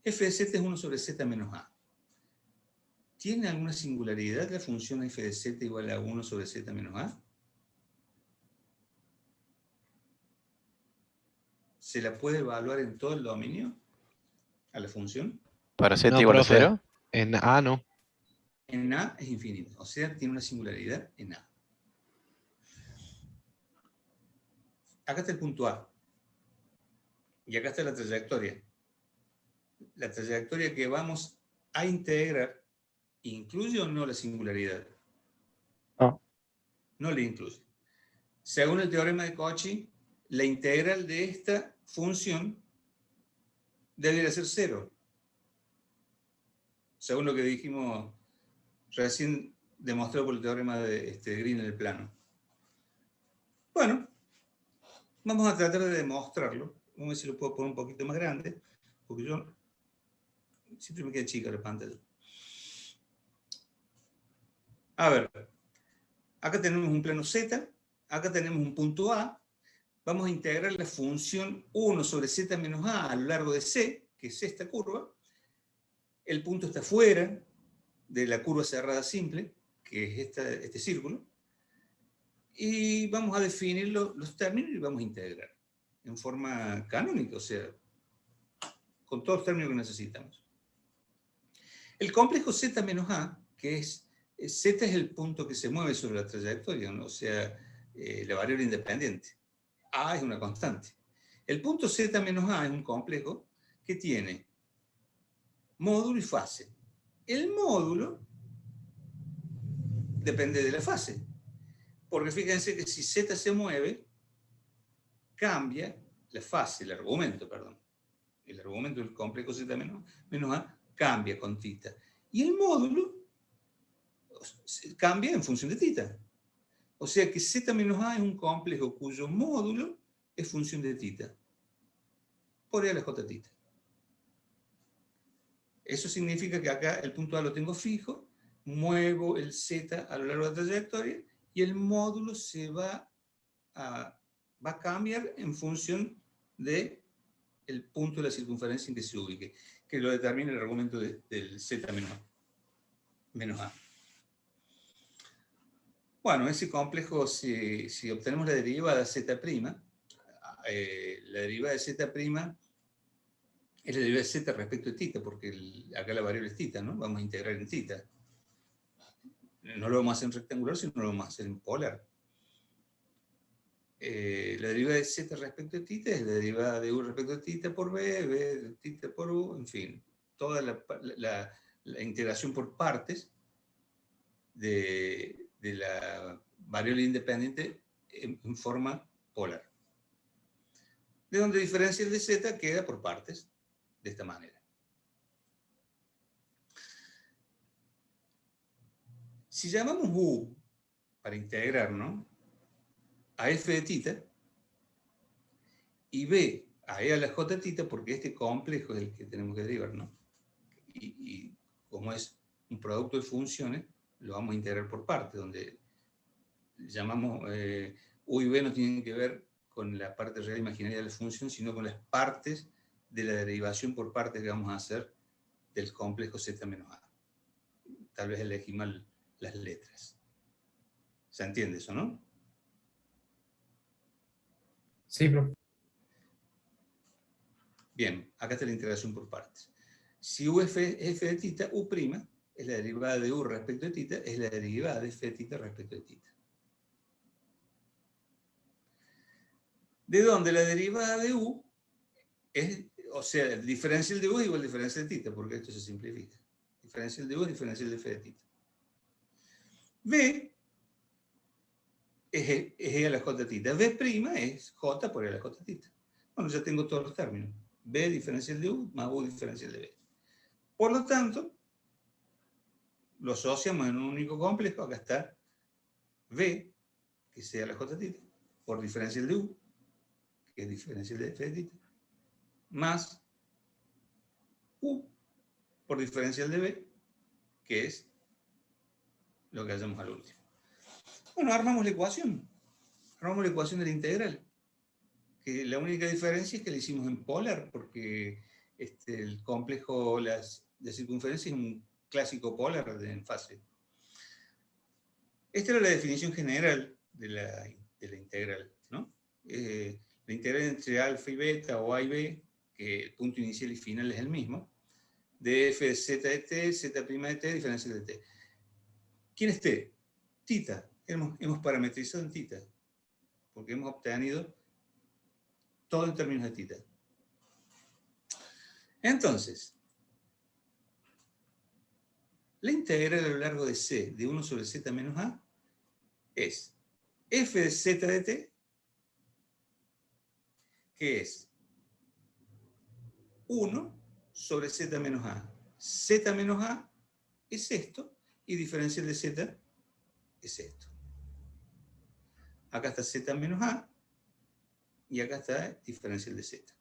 Speaker 1: F de z es 1 sobre z menos a. ¿Tiene alguna singularidad la función f de z igual a 1 sobre z menos a? ¿Se la puede evaluar en todo el dominio a la función?
Speaker 2: ¿Para z
Speaker 5: No,
Speaker 2: igual a
Speaker 5: profe.
Speaker 2: 0?
Speaker 5: En A no.
Speaker 1: En A es infinito, o sea, tiene una singularidad en A. Acá está el punto A. Y acá está la trayectoria. La trayectoria que vamos a integrar, ¿incluye o no la singularidad?
Speaker 7: No.
Speaker 1: No le incluye. Según el teorema de Cauchy, la integral de esta función debería ser 0. Según lo que dijimos recién demostrado por el teorema de Green en el plano. Bueno, vamos a tratar de demostrarlo. Vamos a ver si lo puedo poner un poquito más grande, porque yo siempre me queda chica la pantalla. A ver, acá tenemos un plano Z, acá tenemos un punto A. Vamos a integrar la función 1 sobre z menos a a lo largo de C, que es esta curva. El punto está fuera de la curva cerrada simple, que es este círculo. Y vamos a definir los términos y vamos a integrar en forma canónica, o sea, con todos los términos que necesitamos. El complejo z menos a, que z es el punto que se mueve sobre la trayectoria, ¿no? O sea, la variable independiente. A es una constante. El punto z menos a es un complejo que tiene módulo y fase. El módulo depende de la fase. Porque fíjense que si z se mueve, cambia la fase, el argumento, perdón. El argumento del complejo z menos a cambia con tita. Y el módulo cambia en función de tita. O sea que z menos a es un complejo cuyo módulo es función de tita. Por E a la j tita. Eso significa que acá el punto A lo tengo fijo, muevo el z a lo largo de la trayectoria y el módulo se va a cambiar en función del punto de la circunferencia en que se ubique, que lo determina el argumento del z menos a. Bueno, ese complejo, si obtenemos la derivada z', la derivada de z' es la derivada de z respecto de tita, porque acá la variable es tita, ¿no? Vamos a integrar en tita. No lo vamos a hacer en rectangular, sino lo vamos a hacer en polar. La derivada de z respecto de tita es la derivada de u respecto de tita por b, b de tita por u, en fin. Toda la integración por partes de la variable independiente en forma polar. De donde diferencia el de z queda por partes, de esta manera. Si llamamos u para integrar, ¿no?, a f de tita y b a e a la j tita, porque este complejo es el que tenemos que derivar, ¿no? Y como es un producto de funciones, lo vamos a integrar por partes, donde llamamos u y b no tienen que ver con la parte real imaginaria de la función, sino con las partes de la derivación por partes que vamos a hacer del complejo z menos a. tal vez elegí mal las letras. ¿Se entiende eso, no?
Speaker 9: Sí, profe.
Speaker 1: Bien, acá está la integración por partes. Si u es f de tita, u' es la derivada de u respecto de tita, es la derivada de f de tita respecto de tita. De donde la derivada de u es, o sea, el diferencial de u es igual al diferencial de tita, porque esto se simplifica. Diferencial de u es diferencial de f de tita. B es e a la j tita. B' es j por e a la j tita. Bueno, ya tengo todos los términos. B diferencial de u más u diferencial de b. Por lo tanto, lo asociamos en un único complejo. Acá está B, que sea la j tita, por diferencial de u, que es diferencial de f de tita, más u por diferencial de b, que es lo que hacemos al último. Bueno, armamos la ecuación. Armamos la ecuación de la integral. Que la única diferencia es que la hicimos en polar, porque el complejo de circunferencia es un clásico polar en fase. Esta era la definición general de la integral, ¿no? La integral entre alfa y beta o a y b, que el punto inicial y final es el mismo, de f de z de t, z' de t, diferencial de t. ¿Quién es t? Tita. Hemos parametrizado en tita, porque hemos obtenido todo en términos de tita. Entonces, la integral a lo largo de c de 1 sobre z menos a es f de z de t, que es 1 sobre z menos a. Z menos a es esto, y diferencial de z es esto. Acá está z menos a, y acá está diferencial de z.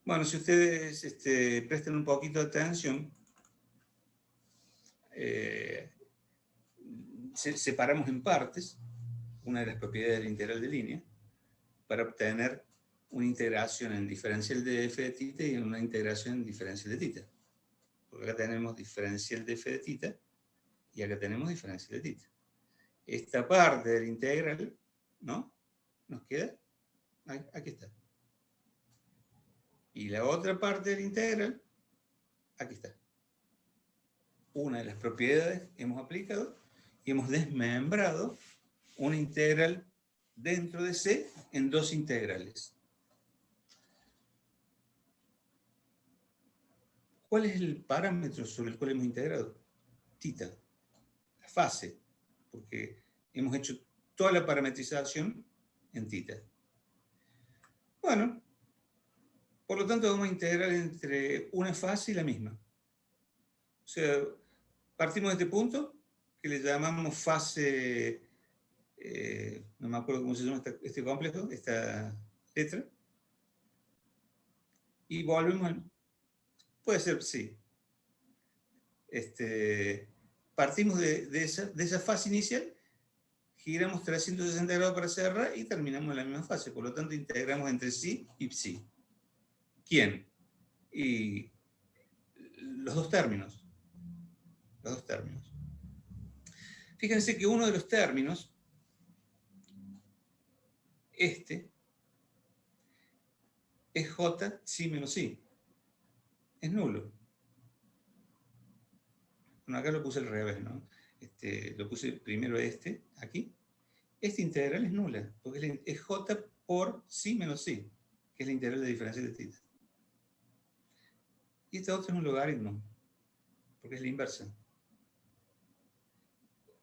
Speaker 1: Bueno, si ustedes prestan un poquito de atención, separamos en partes una de las propiedades de la integral de línea para obtener una integración en diferencial de f de tita y una integración en diferencial de tita. Porque acá tenemos diferencial de f de tita y acá tenemos diferencial de tita. Esta parte de la integral, ¿no? Nos queda, aquí está. Y la otra parte de la integral, aquí está. Una de las propiedades que hemos aplicado y hemos desmembrado una integral dentro de C en dos integrales. ¿Cuál es el parámetro sobre el cual hemos integrado? Tita, la fase, porque hemos hecho toda la parametrización en tita. Bueno, por lo tanto vamos a integrar entre una fase y la misma. O sea, partimos de este punto, que le llamamos fase, no me acuerdo cómo se llama este complejo, esta letra, y volvemos al... Puede ser, sí. Partimos de esa fase inicial, giramos 360 grados para cerrar y terminamos en la misma fase. Por lo tanto, integramos entre sí y psi. ¿Quién? Y los dos términos. Los dos términos. Fíjense que uno de los términos, es j psi menos psi. Es nulo. Bueno, acá lo puse al revés, ¿no? Lo puse primero aquí. Esta integral es nula, porque es j por psi menos psi, que es la integral de diferencial de tita. Y esta otra es un logaritmo, porque es la inversa.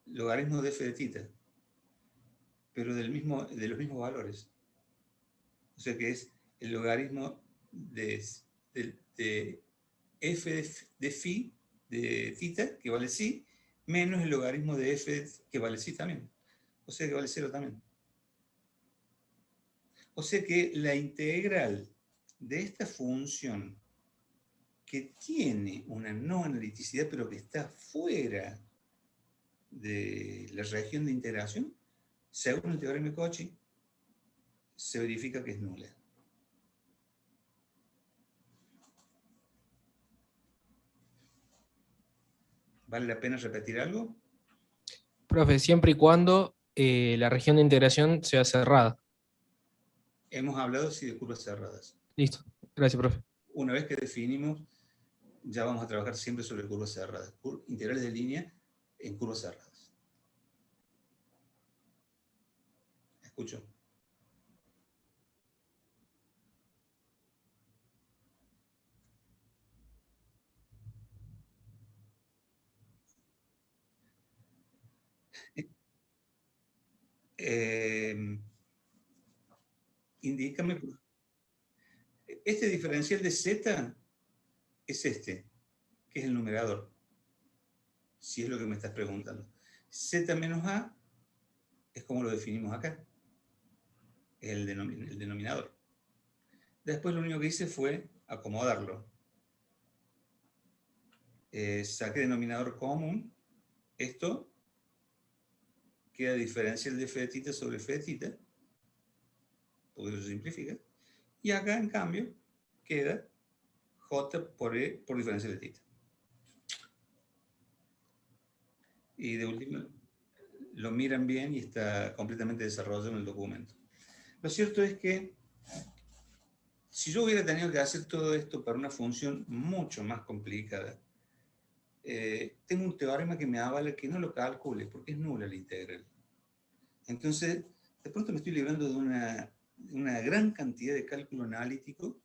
Speaker 1: Logaritmo de f de tita, pero de los mismos valores. O sea que es el logaritmo de f de phi de tita, que vale psi, menos el logaritmo de f que vale psi también. O sea que vale 0 también. O sea que la integral de esta función que tiene una no analiticidad, pero que está fuera de la región de integración, según el teorema de Cauchy, se verifica que es nula. ¿Vale la pena repetir algo?
Speaker 8: Profe, siempre y cuando la región de integración sea cerrada.
Speaker 1: Hemos hablado sí de curvas cerradas.
Speaker 8: Listo. Gracias, profe.
Speaker 1: Una vez que definimos, ya vamos a trabajar siempre sobre curvas cerradas. Integrales de línea en curvas cerradas. Escucho. Indícame. Este diferencial de z es este, que es el numerador. Si es lo que me estás preguntando. Z menos a es como lo definimos acá. Es el denominador. Después lo único que hice fue acomodarlo. Saqué denominador común. Esto queda diferencial de f de θ sobre f de θ, porque eso se simplifica. Y acá, en cambio, queda j por e por diferencial de θ. Y de último, lo miran bien y está completamente desarrollado en el documento. Lo cierto es que si yo hubiera tenido que hacer todo esto para una función mucho más complicada, tengo un teorema que me avala que no lo calcule, porque es nula la integral. Entonces, de pronto me estoy librando de una gran cantidad de cálculo analítico,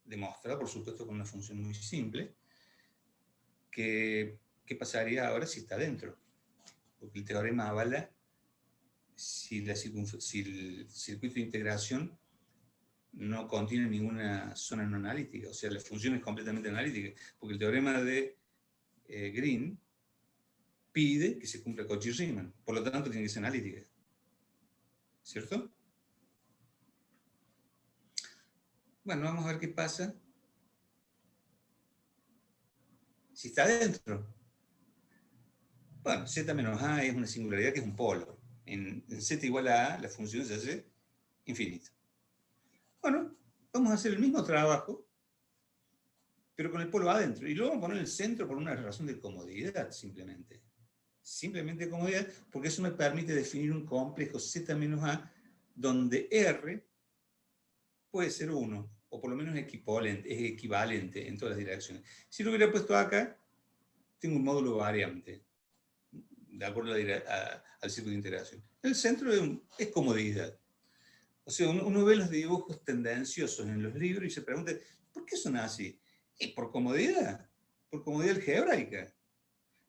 Speaker 1: demostrado, por supuesto, con una función muy simple, ¿qué pasaría ahora si está dentro? Porque el teorema avala si el circuito de integración no contiene ninguna zona no analítica, o sea, la función es completamente analítica, porque el teorema de Green pide que se cumpla Cauchy-Riemann, por lo tanto tiene que ser analítica. ¿Cierto? Bueno, vamos a ver qué pasa si está dentro. Bueno, z menos a es una singularidad que es un polo. En z igual a a, la función se hace infinita. Bueno, vamos a hacer el mismo trabajo, pero con el polo adentro. Y luego vamos a poner el centro por una razón de comodidad, simplemente. Simplemente comodidad, porque eso me permite definir un complejo z menos a, donde R puede ser 1, o por lo menos es equivalente en todas las direcciones. Si lo hubiera puesto acá, tengo un módulo variante, de acuerdo al círculo de integración. El centro es comodidad. O sea, uno ve los dibujos tendenciosos en los libros y se pregunta, ¿por qué son así? Y por comodidad algebraica.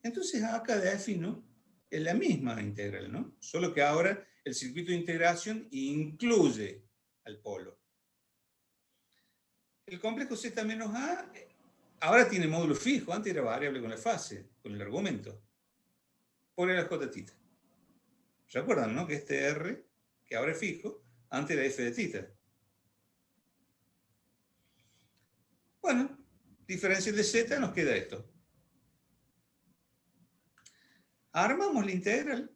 Speaker 1: Entonces acá defino la misma integral, ¿no? Solo que ahora el circuito de integración incluye al polo. El complejo z menos a ahora tiene módulo fijo, antes era variable con la fase, con el argumento. Por el j θ. ¿Recuerdan, no? Que este R, que ahora es fijo, antes era f de θ. Bueno, diferencial de z nos queda esto. Armamos la integral.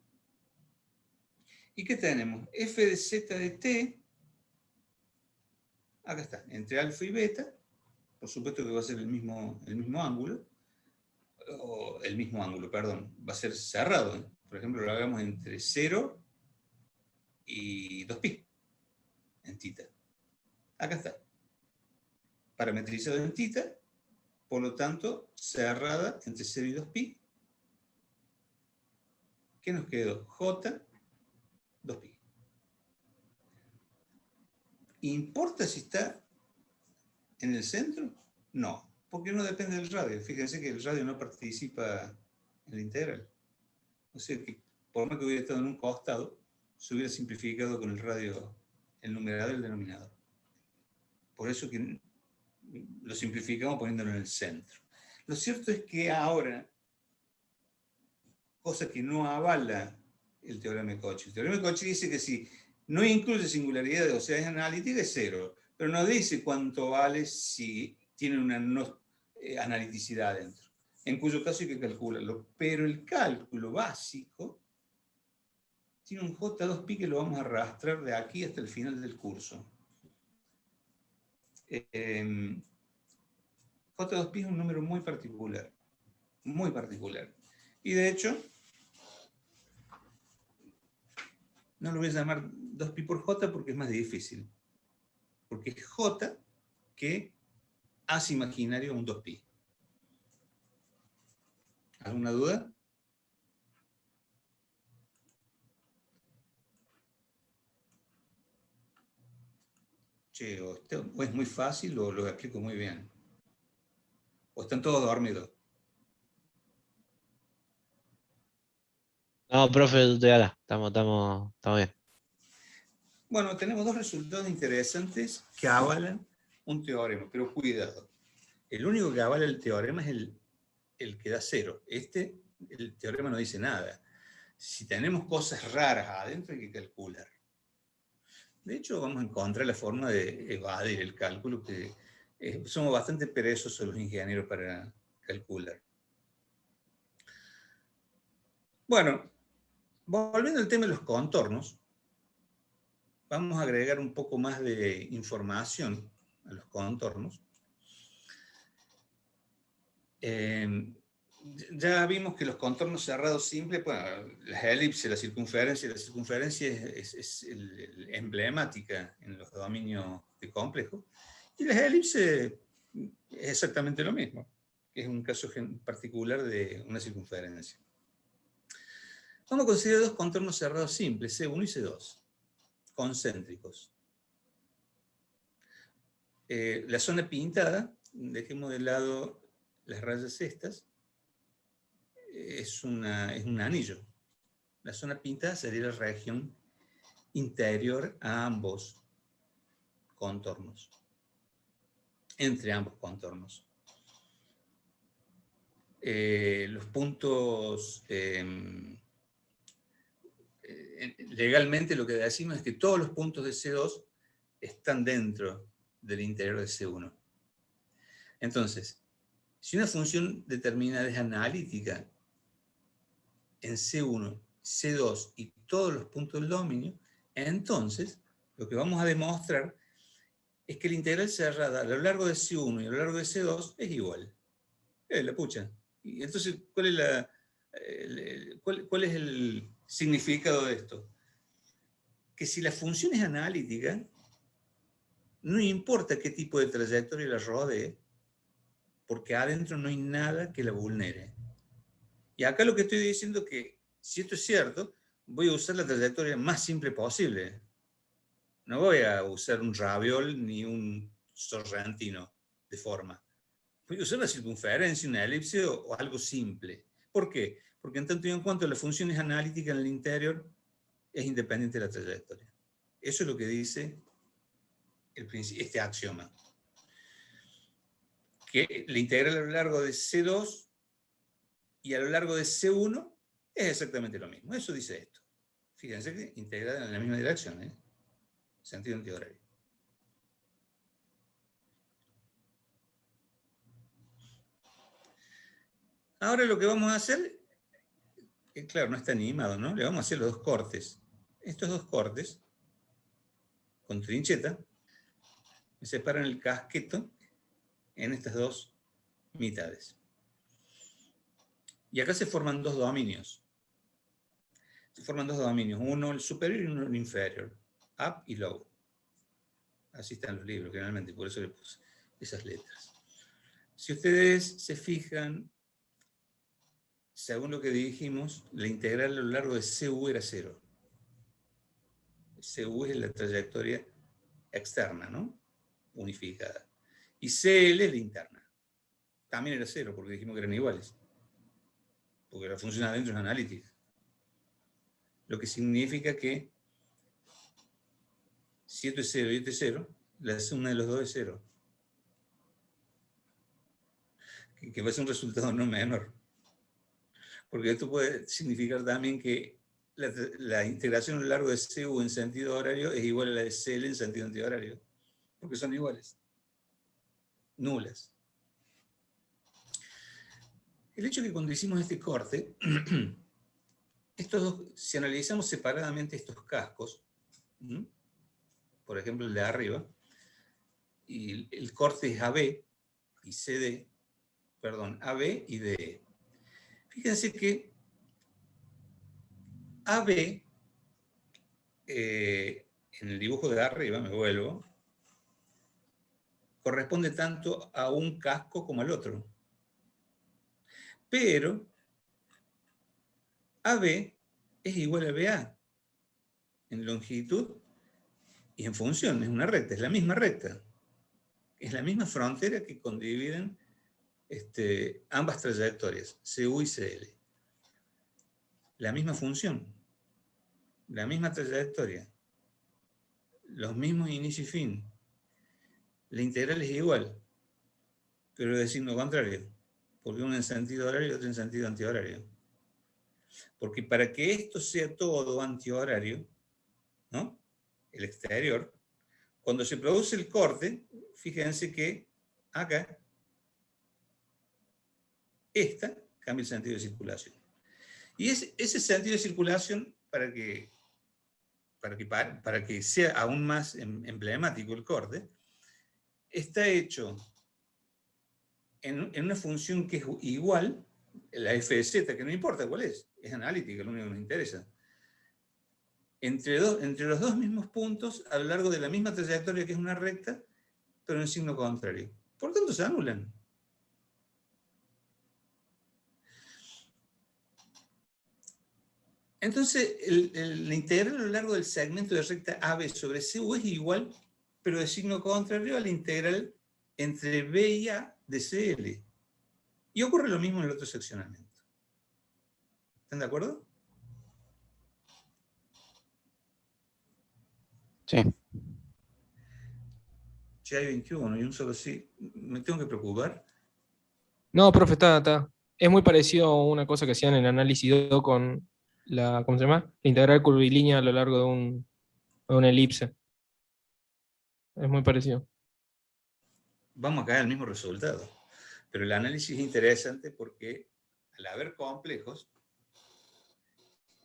Speaker 1: ¿Y qué tenemos? F de z de t, acá está, entre alfa y beta, por supuesto que va a ser el mismo ángulo, perdón, va a ser cerrado, ¿eh? Por ejemplo, lo hagamos entre 0 y 2pi, en θ. Acá está. Parametrizado en θ, por lo tanto, cerrada entre 0 y 2pi. ¿Qué nos quedó? J, 2pi. ¿Importa si está en el centro? No, porque no depende del radio. Fíjense que el radio no participa en la integral. O sea que, por más que hubiera estado en un costado, se hubiera simplificado con el radio, el numerador y el denominador. Por eso que lo simplificamos poniéndolo en el centro. Lo cierto es que ahora, cosa que no avala el teorema de Cauchy. El teorema de Cauchy dice que si no incluye singularidad, o sea, es analítica, es 0. Pero no dice cuánto vale si tiene una analiticidad dentro. En cuyo caso hay que calcularlo. Pero el cálculo básico tiene un J2pi que lo vamos a arrastrar de aquí hasta el final del curso. J2pi es un número muy particular. muy particular. Y de hecho, no lo voy a llamar 2pi por j porque es más difícil. Porque es j que hace imaginario un 2pi. ¿Alguna duda? Che, o es muy fácil o lo explico muy bien. O están todos dormidos.
Speaker 5: No, profe, estoy acá. Estamos bien.
Speaker 1: Bueno, tenemos dos resultados interesantes que avalan un teorema, pero cuidado. El único que avala el teorema es el que da 0. El teorema no dice nada. Si tenemos cosas raras adentro hay que calcular. De hecho, vamos a encontrar la forma de evadir el cálculo, que somos bastante perezosos los ingenieros para calcular. Bueno, volviendo al tema de los contornos, vamos a agregar un poco más de información a los contornos. Ya vimos que los contornos cerrados simples, bueno, las elipses, la circunferencia es emblemática en los dominios de complejo, y las elipses es exactamente lo mismo, que es un caso particular de una circunferencia. Vamos a considerar dos contornos cerrados simples, C1 y C2, concéntricos. La zona pintada, dejemos de lado las rayas estas, es un anillo. La zona pintada sería la región interior a ambos contornos, entre ambos contornos. Los puntos, legalmente lo que decimos es que todos los puntos de C2 están dentro del interior de C1. Entonces, si una función determinada es analítica en C1, C2 y todos los puntos del dominio, entonces lo que vamos a demostrar es que la integral cerrada a lo largo de C1 y a lo largo de C2 es igual. La pucha. Y entonces, ¿cuál es el significado de esto? Que si la función es analítica, no importa qué tipo de trayectoria la rodee, porque adentro no hay nada que la vulnere. Y acá lo que estoy diciendo es que, si esto es cierto, voy a usar la trayectoria más simple posible. No voy a usar un raviol ni un sorrentino de forma. Voy a usar una circunferencia, una elipse o algo simple. ¿Por qué? Porque en tanto y en cuanto la función es analítica en el interior, es independiente de la trayectoria. Eso es lo que dice este axioma. Que la integral a lo largo de C2 y a lo largo de C1 es exactamente lo mismo. Eso dice esto. Fíjense que integrada en la misma dirección, sentido antihorario. Ahora lo que vamos a hacer, claro, no está animado, ¿no? Le vamos a hacer los dos cortes. Estos dos cortes, con trincheta, me separan el casqueto en estas dos mitades. Y acá se forman dos dominios. Se forman dos dominios, uno el superior y uno el inferior, up y low. Así están los libros generalmente, por eso le puse esas letras. Si ustedes se fijan, según lo que dijimos, la integral a lo largo de CU era 0. CU es la trayectoria externa, ¿no? Unificada. Y CL es la interna. También era 0, porque dijimos que eran iguales. Porque la función adentro es analítica. Lo que significa que si esto es 0 y esto es 0, la suma de los dos es 0. Que va a ser un resultado no menor. Porque esto puede significar también que la integración a lo largo de CU en sentido horario es igual a la de CL en sentido antihorario. Porque son iguales. Nulas. El hecho que cuando hicimos este corte, estos dos, si analizamos separadamente estos cascos, por ejemplo el de arriba, y el corte es AB y CD, perdón, AB y DE. Fíjense que AB, en el dibujo de arriba, me vuelvo, corresponde tanto a un casco como al otro. Pero AB es igual a BA en longitud y en función, es una recta, es la misma recta. Es la misma frontera que condividen ambas trayectorias, CU y CL. La misma función, la misma trayectoria, los mismos inicio y fin. La integral es igual, pero de signo contrario, porque uno en sentido horario y otro en sentido antihorario. Porque para que esto sea todo antihorario, ¿no? El exterior, cuando se produce el corte, fíjense que acá, esta cambia el sentido de circulación. Y ese sentido de circulación, para que sea aún más emblemático el corte, está hecho en una función que es igual, la FZ, que no importa cuál es analítica, lo único que nos interesa. Entre los dos mismos puntos, a lo largo de la misma trayectoria que es una recta, pero en signo contrario. Por lo tanto, se anulan. Entonces, la integral a lo largo del segmento de recta AB sobre CU es igual, pero de signo contrario a la integral entre B y A de CL. Y ocurre lo mismo en el otro seccionamiento. ¿Están de acuerdo?
Speaker 2: Sí.
Speaker 1: Ya hay 21 y un solo sí. ¿Me tengo que preocupar?
Speaker 8: No, profe, está. Es muy parecido a una cosa que hacían en análisis 2 con la, ¿cómo se llama? La integral curvilínea a lo largo de una elipse. Es muy parecido.
Speaker 1: Vamos a caer al mismo resultado. Pero el análisis es interesante porque al haber complejos,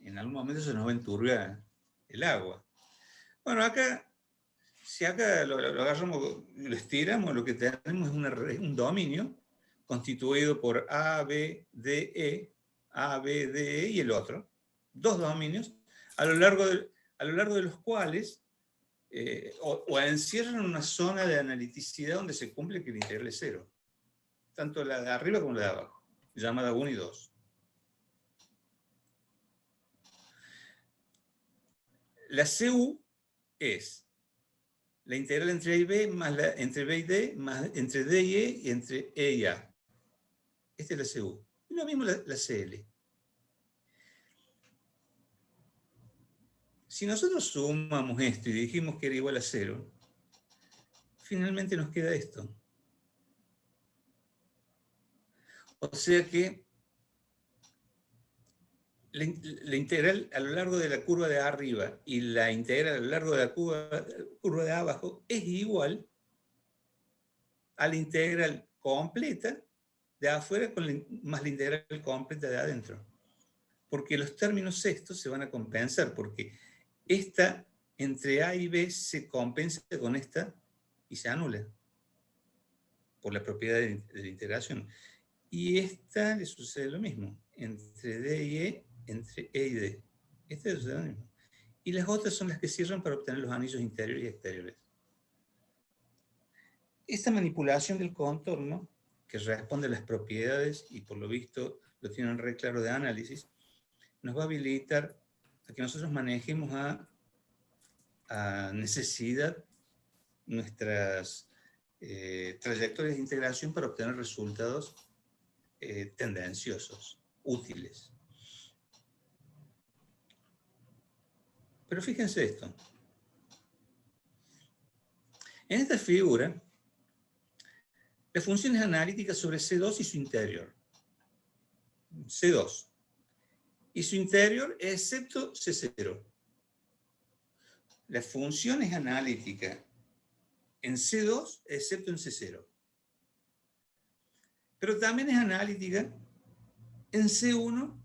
Speaker 1: en algún momento se nos va a enturbiar el agua. Bueno, acá, si acá lo agarramos, lo estiramos, lo que tenemos es un dominio constituido por A, B, D, E y el otro. Dos dominios, a lo largo de los cuales o encierran una zona de analiticidad donde se cumple que la integral es cero. Tanto la de arriba como la de abajo, llamada 1 y 2. La CU es la integral entre A y B, más entre B y D, más entre D y E, y entre E y A. Esta es la CU. Y lo mismo la CL. Si nosotros sumamos esto y dijimos que era igual a 0, finalmente nos queda esto. O sea que la integral a lo largo de la curva de arriba y la integral a lo largo de la curva de abajo es igual a la integral completa de afuera más la integral completa de adentro. Porque los términos estos se van a compensar, porque esta entre A y B se compensa con esta y se anula por la propiedad de la integración. Y esta le sucede lo mismo, entre D y E, entre E y D. Esta le sucede lo mismo. Y las otras son las que cierran para obtener los anillos interiores y exteriores. Esta manipulación del contorno, que responde a las propiedades, y por lo visto lo tienen re claro de análisis, nos va a habilitar a que nosotros manejemos a necesidad nuestras trayectorias de integración para obtener resultados tendenciosos, útiles. Pero fíjense esto. En esta figura, la función es analítica sobre C2 y su interior. C2. Y su interior excepto C0. La función es analítica en C2 excepto en C0. Pero también es analítica en C1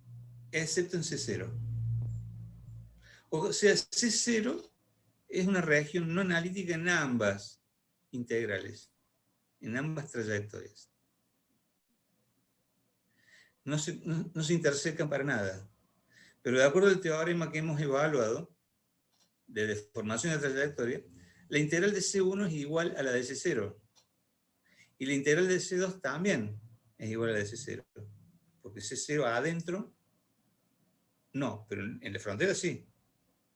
Speaker 1: excepto en C0. O sea, C0 es una región no analítica en ambas integrales, en ambas trayectorias. no se intersecan para nada. Pero de acuerdo al teorema que hemos evaluado, de deformación de trayectoria, la integral de C1 es igual a la de C0. Y la integral de C2 también es igual a la de C0. Porque C0 adentro, no, pero en la frontera sí,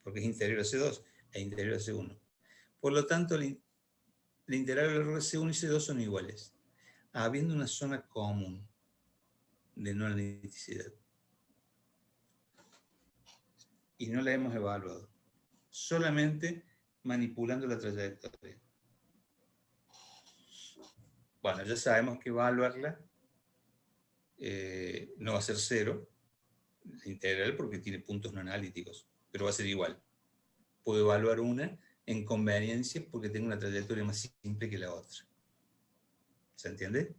Speaker 1: porque es interior a C2 e interior a C1. Por lo tanto, la integral de C1 y C2 son iguales, habiendo una zona común de no analiticidad. Y no la hemos evaluado, solamente manipulando la trayectoria. Bueno, ya sabemos que evaluarla no va a ser 0, la integral, porque tiene puntos no analíticos, pero va a ser igual. Puedo evaluar una en conveniencia porque tengo una trayectoria más simple que la otra. ¿Se entiende?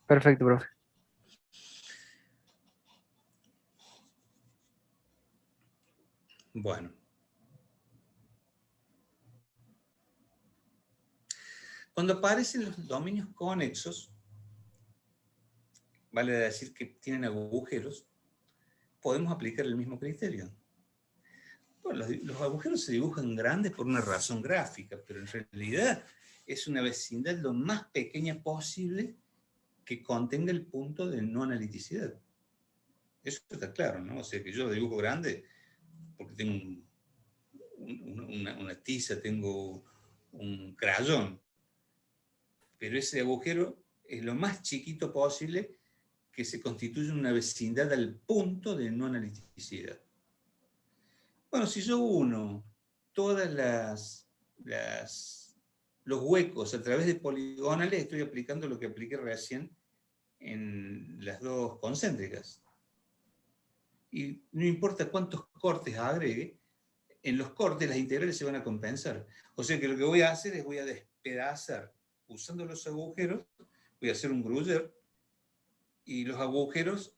Speaker 7: Perfecto, profe.
Speaker 1: Bueno. Cuando aparecen los dominios conexos, vale decir que tienen agujeros, podemos aplicar el mismo criterio. Bueno, los agujeros se dibujan grandes por una razón gráfica, pero en realidad es una vecindad lo más pequeña posible que contenga el punto de no analiticidad. Eso está claro, ¿no? O sea, que yo lo dibujo grande porque tengo una tiza, tengo un crayón, pero ese agujero es lo más chiquito posible que se constituye una vecindad al punto de no analiticidad. Bueno, si yo uno todos los huecos a través de poligonales, estoy aplicando lo que apliqué recién en las dos concéntricas. Y no importa cuántos cortes agregue, en los cortes las integrales se van a compensar. O sea que lo que voy a hacer es voy a despedazar, usando los agujeros, voy a hacer un Gruyère, y los agujeros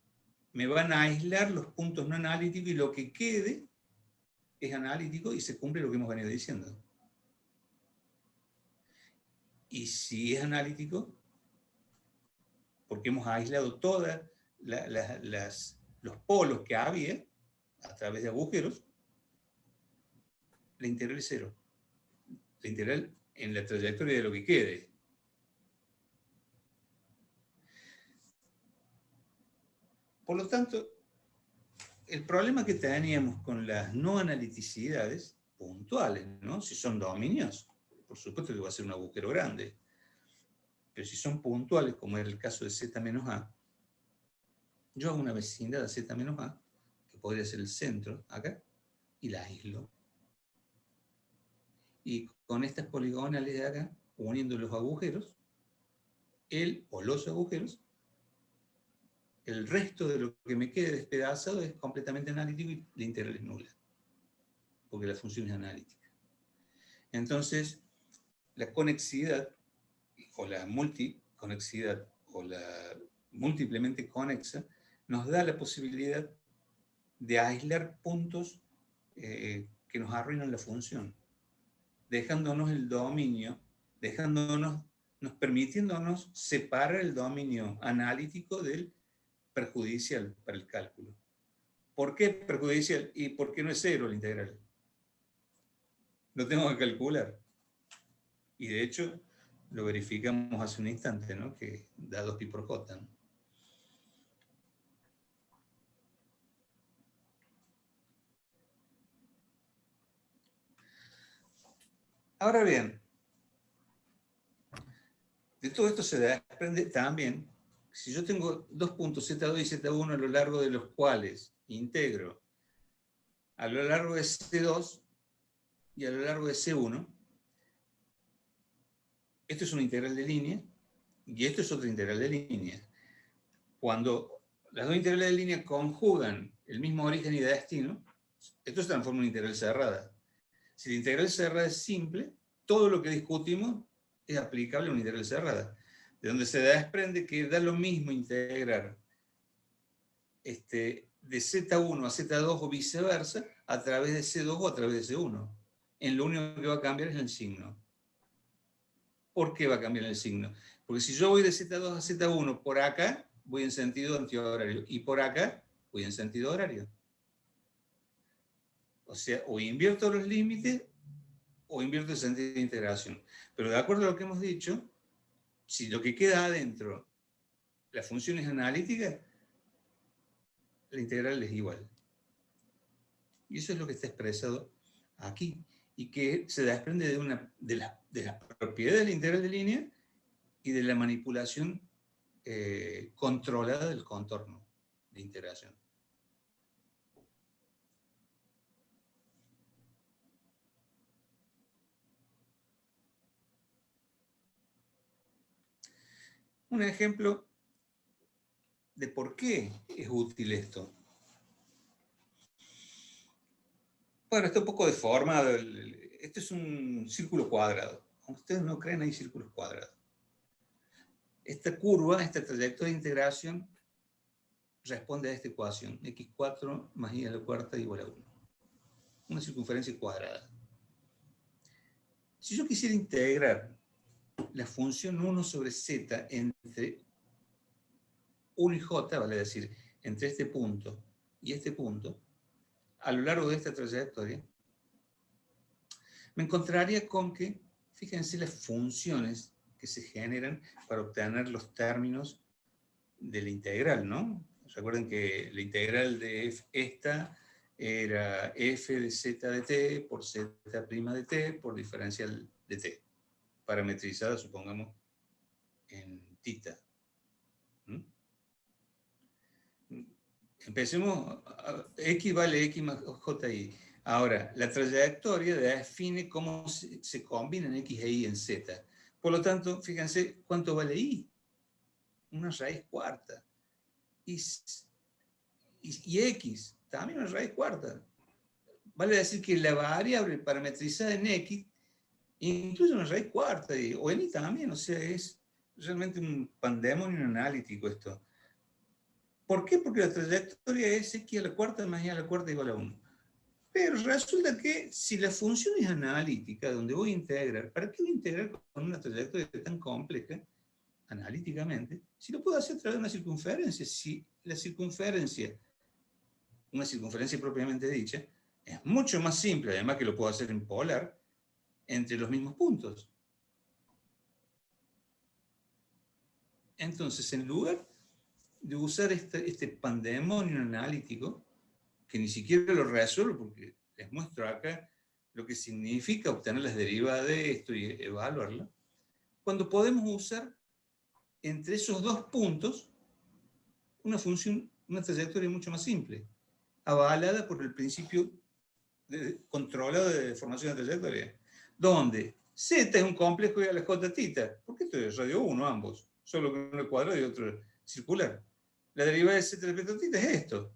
Speaker 1: me van a aislar los puntos no analíticos, y lo que quede es analítico y se cumple lo que hemos venido diciendo. Y si es analítico, porque hemos aislado todos los polos que había a través de agujeros, la integral es 0. La integral en la trayectoria de lo que quede. Por lo tanto, el problema que teníamos con las no analiticidades puntuales, ¿no? Si son dominios, por supuesto que va a ser un agujero grande. Pero si son puntuales, como era el caso de Z menos A, yo hago una vecindad a Z menos A, que podría ser el centro, acá, y la aíslo. Y con estas poligonales de acá, uniendo los agujeros, los agujeros, el resto de lo que me quede despedazado es completamente analítico y la integral es nula, porque la función es analítica. Entonces, la conexidad, o la multiconexidad, o la múltiplemente conexa, nos da la posibilidad de aislar puntos que nos arruinan la función, dejándonos el dominio, permitiéndonos separar el dominio analítico del perjudicial para el cálculo. ¿Por qué perjudicial? ¿Y por qué no es 0 la integral? Lo tengo que calcular. Y de hecho, lo verificamos hace un instante, ¿no? Que da 2pi por j, ¿no? Ahora bien, de todo esto se desprende también, si yo tengo dos puntos Z2 y Z1 a lo largo de los cuales integro a lo largo de C2 y a lo largo de C1, esto es una integral de línea y esto es otra integral de línea. Cuando las dos integrales de línea conjugan el mismo origen y destino, esto se transforma en una integral cerrada. Si la integral cerrada es simple, todo lo que discutimos es aplicable a una integral cerrada, de donde se desprende que da lo mismo integrar de Z1 a Z2 o viceversa a través de C2 o a través de C1. En lo único que va a cambiar es el signo. ¿Por qué va a cambiar el signo? Porque si yo voy de Z2 a Z1 por acá, voy en sentido antihorario, y por acá voy en sentido horario. O sea, o invierto los límites o invierto el sentido de integración. Pero de acuerdo a lo que hemos dicho, si lo que queda adentro, la función es analítica, la integral es igual. Y eso es lo que está expresado aquí, y que se desprende de las propiedades de la integral de línea y de la manipulación controlada del contorno de integración. Un ejemplo de por qué es útil esto. Bueno, está un poco deformado. Este es un círculo cuadrado. Aunque ustedes no creen, hay círculos cuadrados. Esta curva, esta trayectoria de integración, responde a esta ecuación. X4 más y a la cuarta igual a 1. Una circunferencia cuadrada. Si yo quisiera integrar la función 1 sobre z entre 1 y j, vale decir, entre este punto y este punto, a lo largo de esta trayectoria, me encontraría con que, fíjense las funciones que se generan para obtener los términos de la integral, ¿no? Recuerden que la integral de esta era f de z de t por z' de t por diferencial de t, parametrizada, supongamos, en θ. Empecemos, x vale x más ji. Ahora, la trayectoria define cómo se combinan x e y en z. Por lo tanto, fíjense cuánto vale y. Una raíz cuarta. Y x, también una raíz cuarta. Vale decir que la variable parametrizada en x incluye una raíz cuarta, o en y también, o sea, es realmente un pandemonio analítico esto. ¿Por qué? Porque la trayectoria es x a la cuarta más y a la cuarta igual a 1. Pero resulta que si la función es analítica, donde voy a integrar, ¿para qué voy a integrar con una trayectoria tan compleja, analíticamente, si lo puedo hacer a través de una circunferencia? Si la circunferencia, una circunferencia propiamente dicha, es mucho más simple, además que lo puedo hacer en polar, entre los mismos puntos. Entonces, en lugar de usar este pandemonio analítico, que ni siquiera lo resuelvo porque les muestro acá lo que significa obtener las derivadas de esto y evaluarla, cuando podemos usar entre esos dos puntos una función, una trayectoria mucho más simple, avalada por el principio controlado de deformación de trayectoria, donde z es un complejo y a la j θ, porque esto es radio 1 ambos, solo que uno es cuadrado y otro circular. La derivada de z respecto a θ es esto.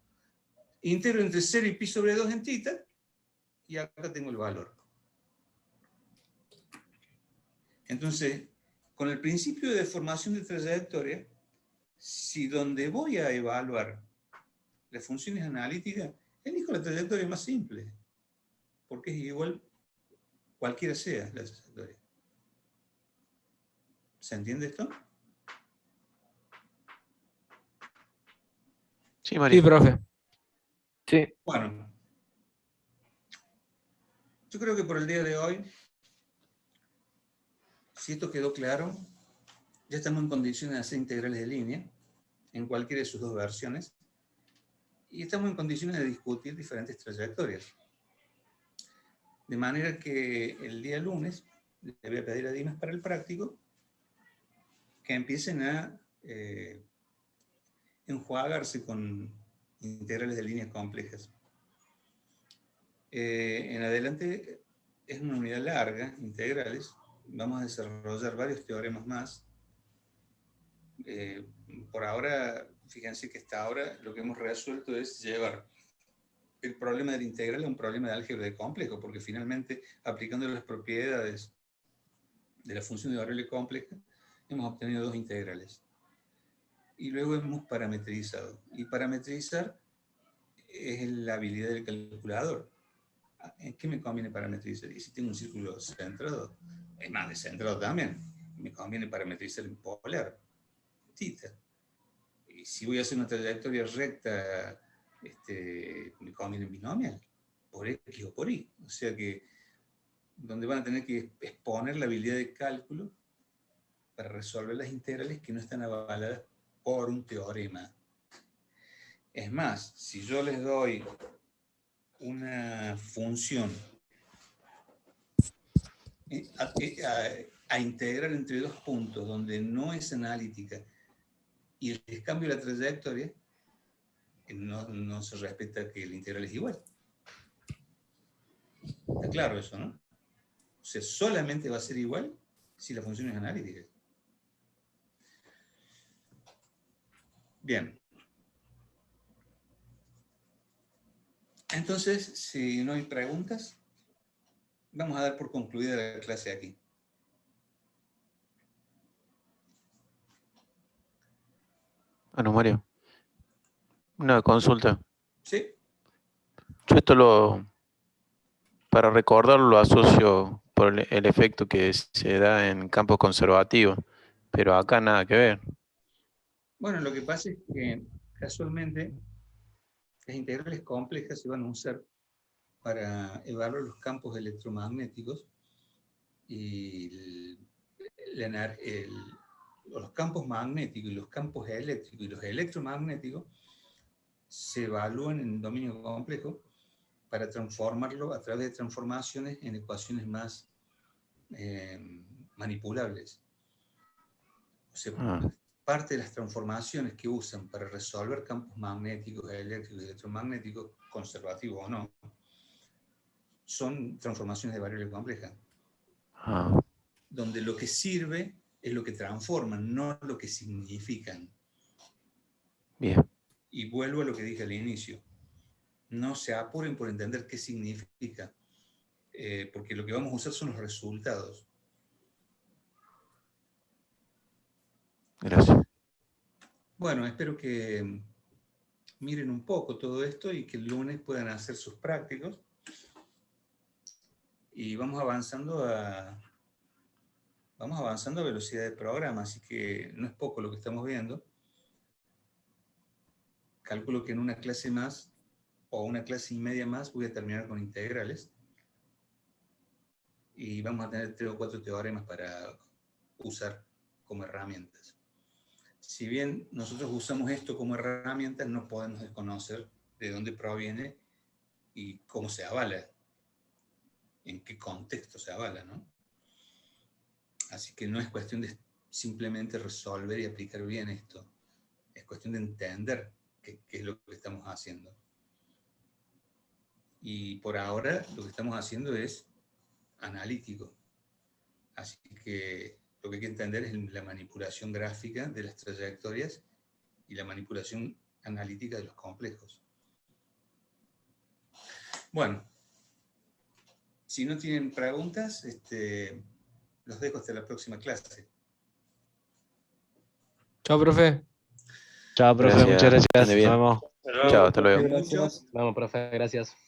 Speaker 1: Integro entre 0 y pi sobre 2 en θ, y acá tengo el valor. Entonces, con el principio de deformación de trayectoria, si donde voy a evaluar las funciones analíticas, elijo la trayectoria más simple, porque es igual cualquiera sea la trayectoria. ¿Se entiende esto?
Speaker 2: Sí, María.
Speaker 8: Sí, profe.
Speaker 7: Sí.
Speaker 1: Bueno, yo creo que por el día de hoy, si esto quedó claro, ya estamos en condiciones de hacer integrales de línea, en cualquiera de sus dos versiones, y estamos en condiciones de discutir diferentes trayectorias. De manera que el día lunes le voy a pedir a Dimas para el práctico que empiecen a enjuagarse con integrales de líneas complejas. En adelante es una unidad larga, integrales. Vamos a desarrollar varios teoremas más. Por ahora, fíjense que hasta ahora lo que hemos resuelto es llevar el problema de la integral a un problema de álgebra de complejo, porque finalmente, aplicando las propiedades de la función de variable compleja, hemos obtenido dos integrales. Y luego hemos parametrizado. Y parametrizar es la habilidad del calculador. ¿En qué me conviene parametrizar? Y si tengo un círculo centrado, es más descentrado también. me conviene parametrizar en polar, θ. Y si voy a hacer una trayectoria recta, me conviene en binomial, por X o por Y. O sea que donde van a tener que exponer la habilidad de cálculo para resolver las integrales que no están avaladas por un teorema. Es más, si yo les doy una función a integrar entre dos puntos donde no es analítica y les cambio la trayectoria, no se respeta que el integral es igual. Está claro eso, ¿no? O sea, solamente va a ser igual si la función es analítica. Bien. Entonces, si no hay preguntas, vamos a dar por concluida la clase aquí.
Speaker 2: Bueno, Mario, una consulta.
Speaker 1: ¿Sí?
Speaker 2: Yo esto para recordarlo lo asocio por el efecto que se da en campos conservativos, pero acá nada que ver.
Speaker 1: Bueno, lo que pasa es que casualmente las integrales complejas se van a usar para evaluar los campos electromagnéticos y los campos magnéticos y los campos eléctricos y los electromagnéticos se evalúan en dominio complejo para transformarlo a través de transformaciones en ecuaciones más manipulables. O sea, parte de las transformaciones que usan para resolver campos magnéticos, eléctricos y electromagnéticos, conservativos o no, son transformaciones de variable compleja. Donde lo que sirve es lo que transforman, no lo que significan.
Speaker 2: Bien.
Speaker 1: Y vuelvo a lo que dije al inicio. No se apuren por entender qué significa, porque lo que vamos a usar son los resultados.
Speaker 2: Gracias.
Speaker 1: Bueno, espero que miren un poco todo esto y que el lunes puedan hacer sus prácticos. Y vamos avanzando a velocidad de programa, así que no es poco lo que estamos viendo. Calculo que en una clase más, o una clase y media más, voy a terminar con integrales. Y vamos a tener 3 o 4 teoremas para usar como herramientas. Si bien nosotros usamos esto como herramientas, no podemos desconocer de dónde proviene y cómo se avala, en qué contexto se avala, ¿no? Así que no es cuestión de simplemente resolver y aplicar bien esto. Es cuestión de entender qué es lo que estamos haciendo. Y por ahora lo que estamos haciendo es analítico. Así que lo que hay que entender es la manipulación gráfica de las trayectorias y la manipulación analítica de los complejos. Bueno, si no tienen preguntas, los dejo hasta la próxima clase.
Speaker 8: Chao, profe.
Speaker 5: Chao, profe,
Speaker 2: Gracias,
Speaker 5: muchas gracias.
Speaker 2: ande bien.
Speaker 5: Nos vemos.
Speaker 2: Chao, hasta luego.
Speaker 1: Mucho.
Speaker 4: Vamos, profe, gracias.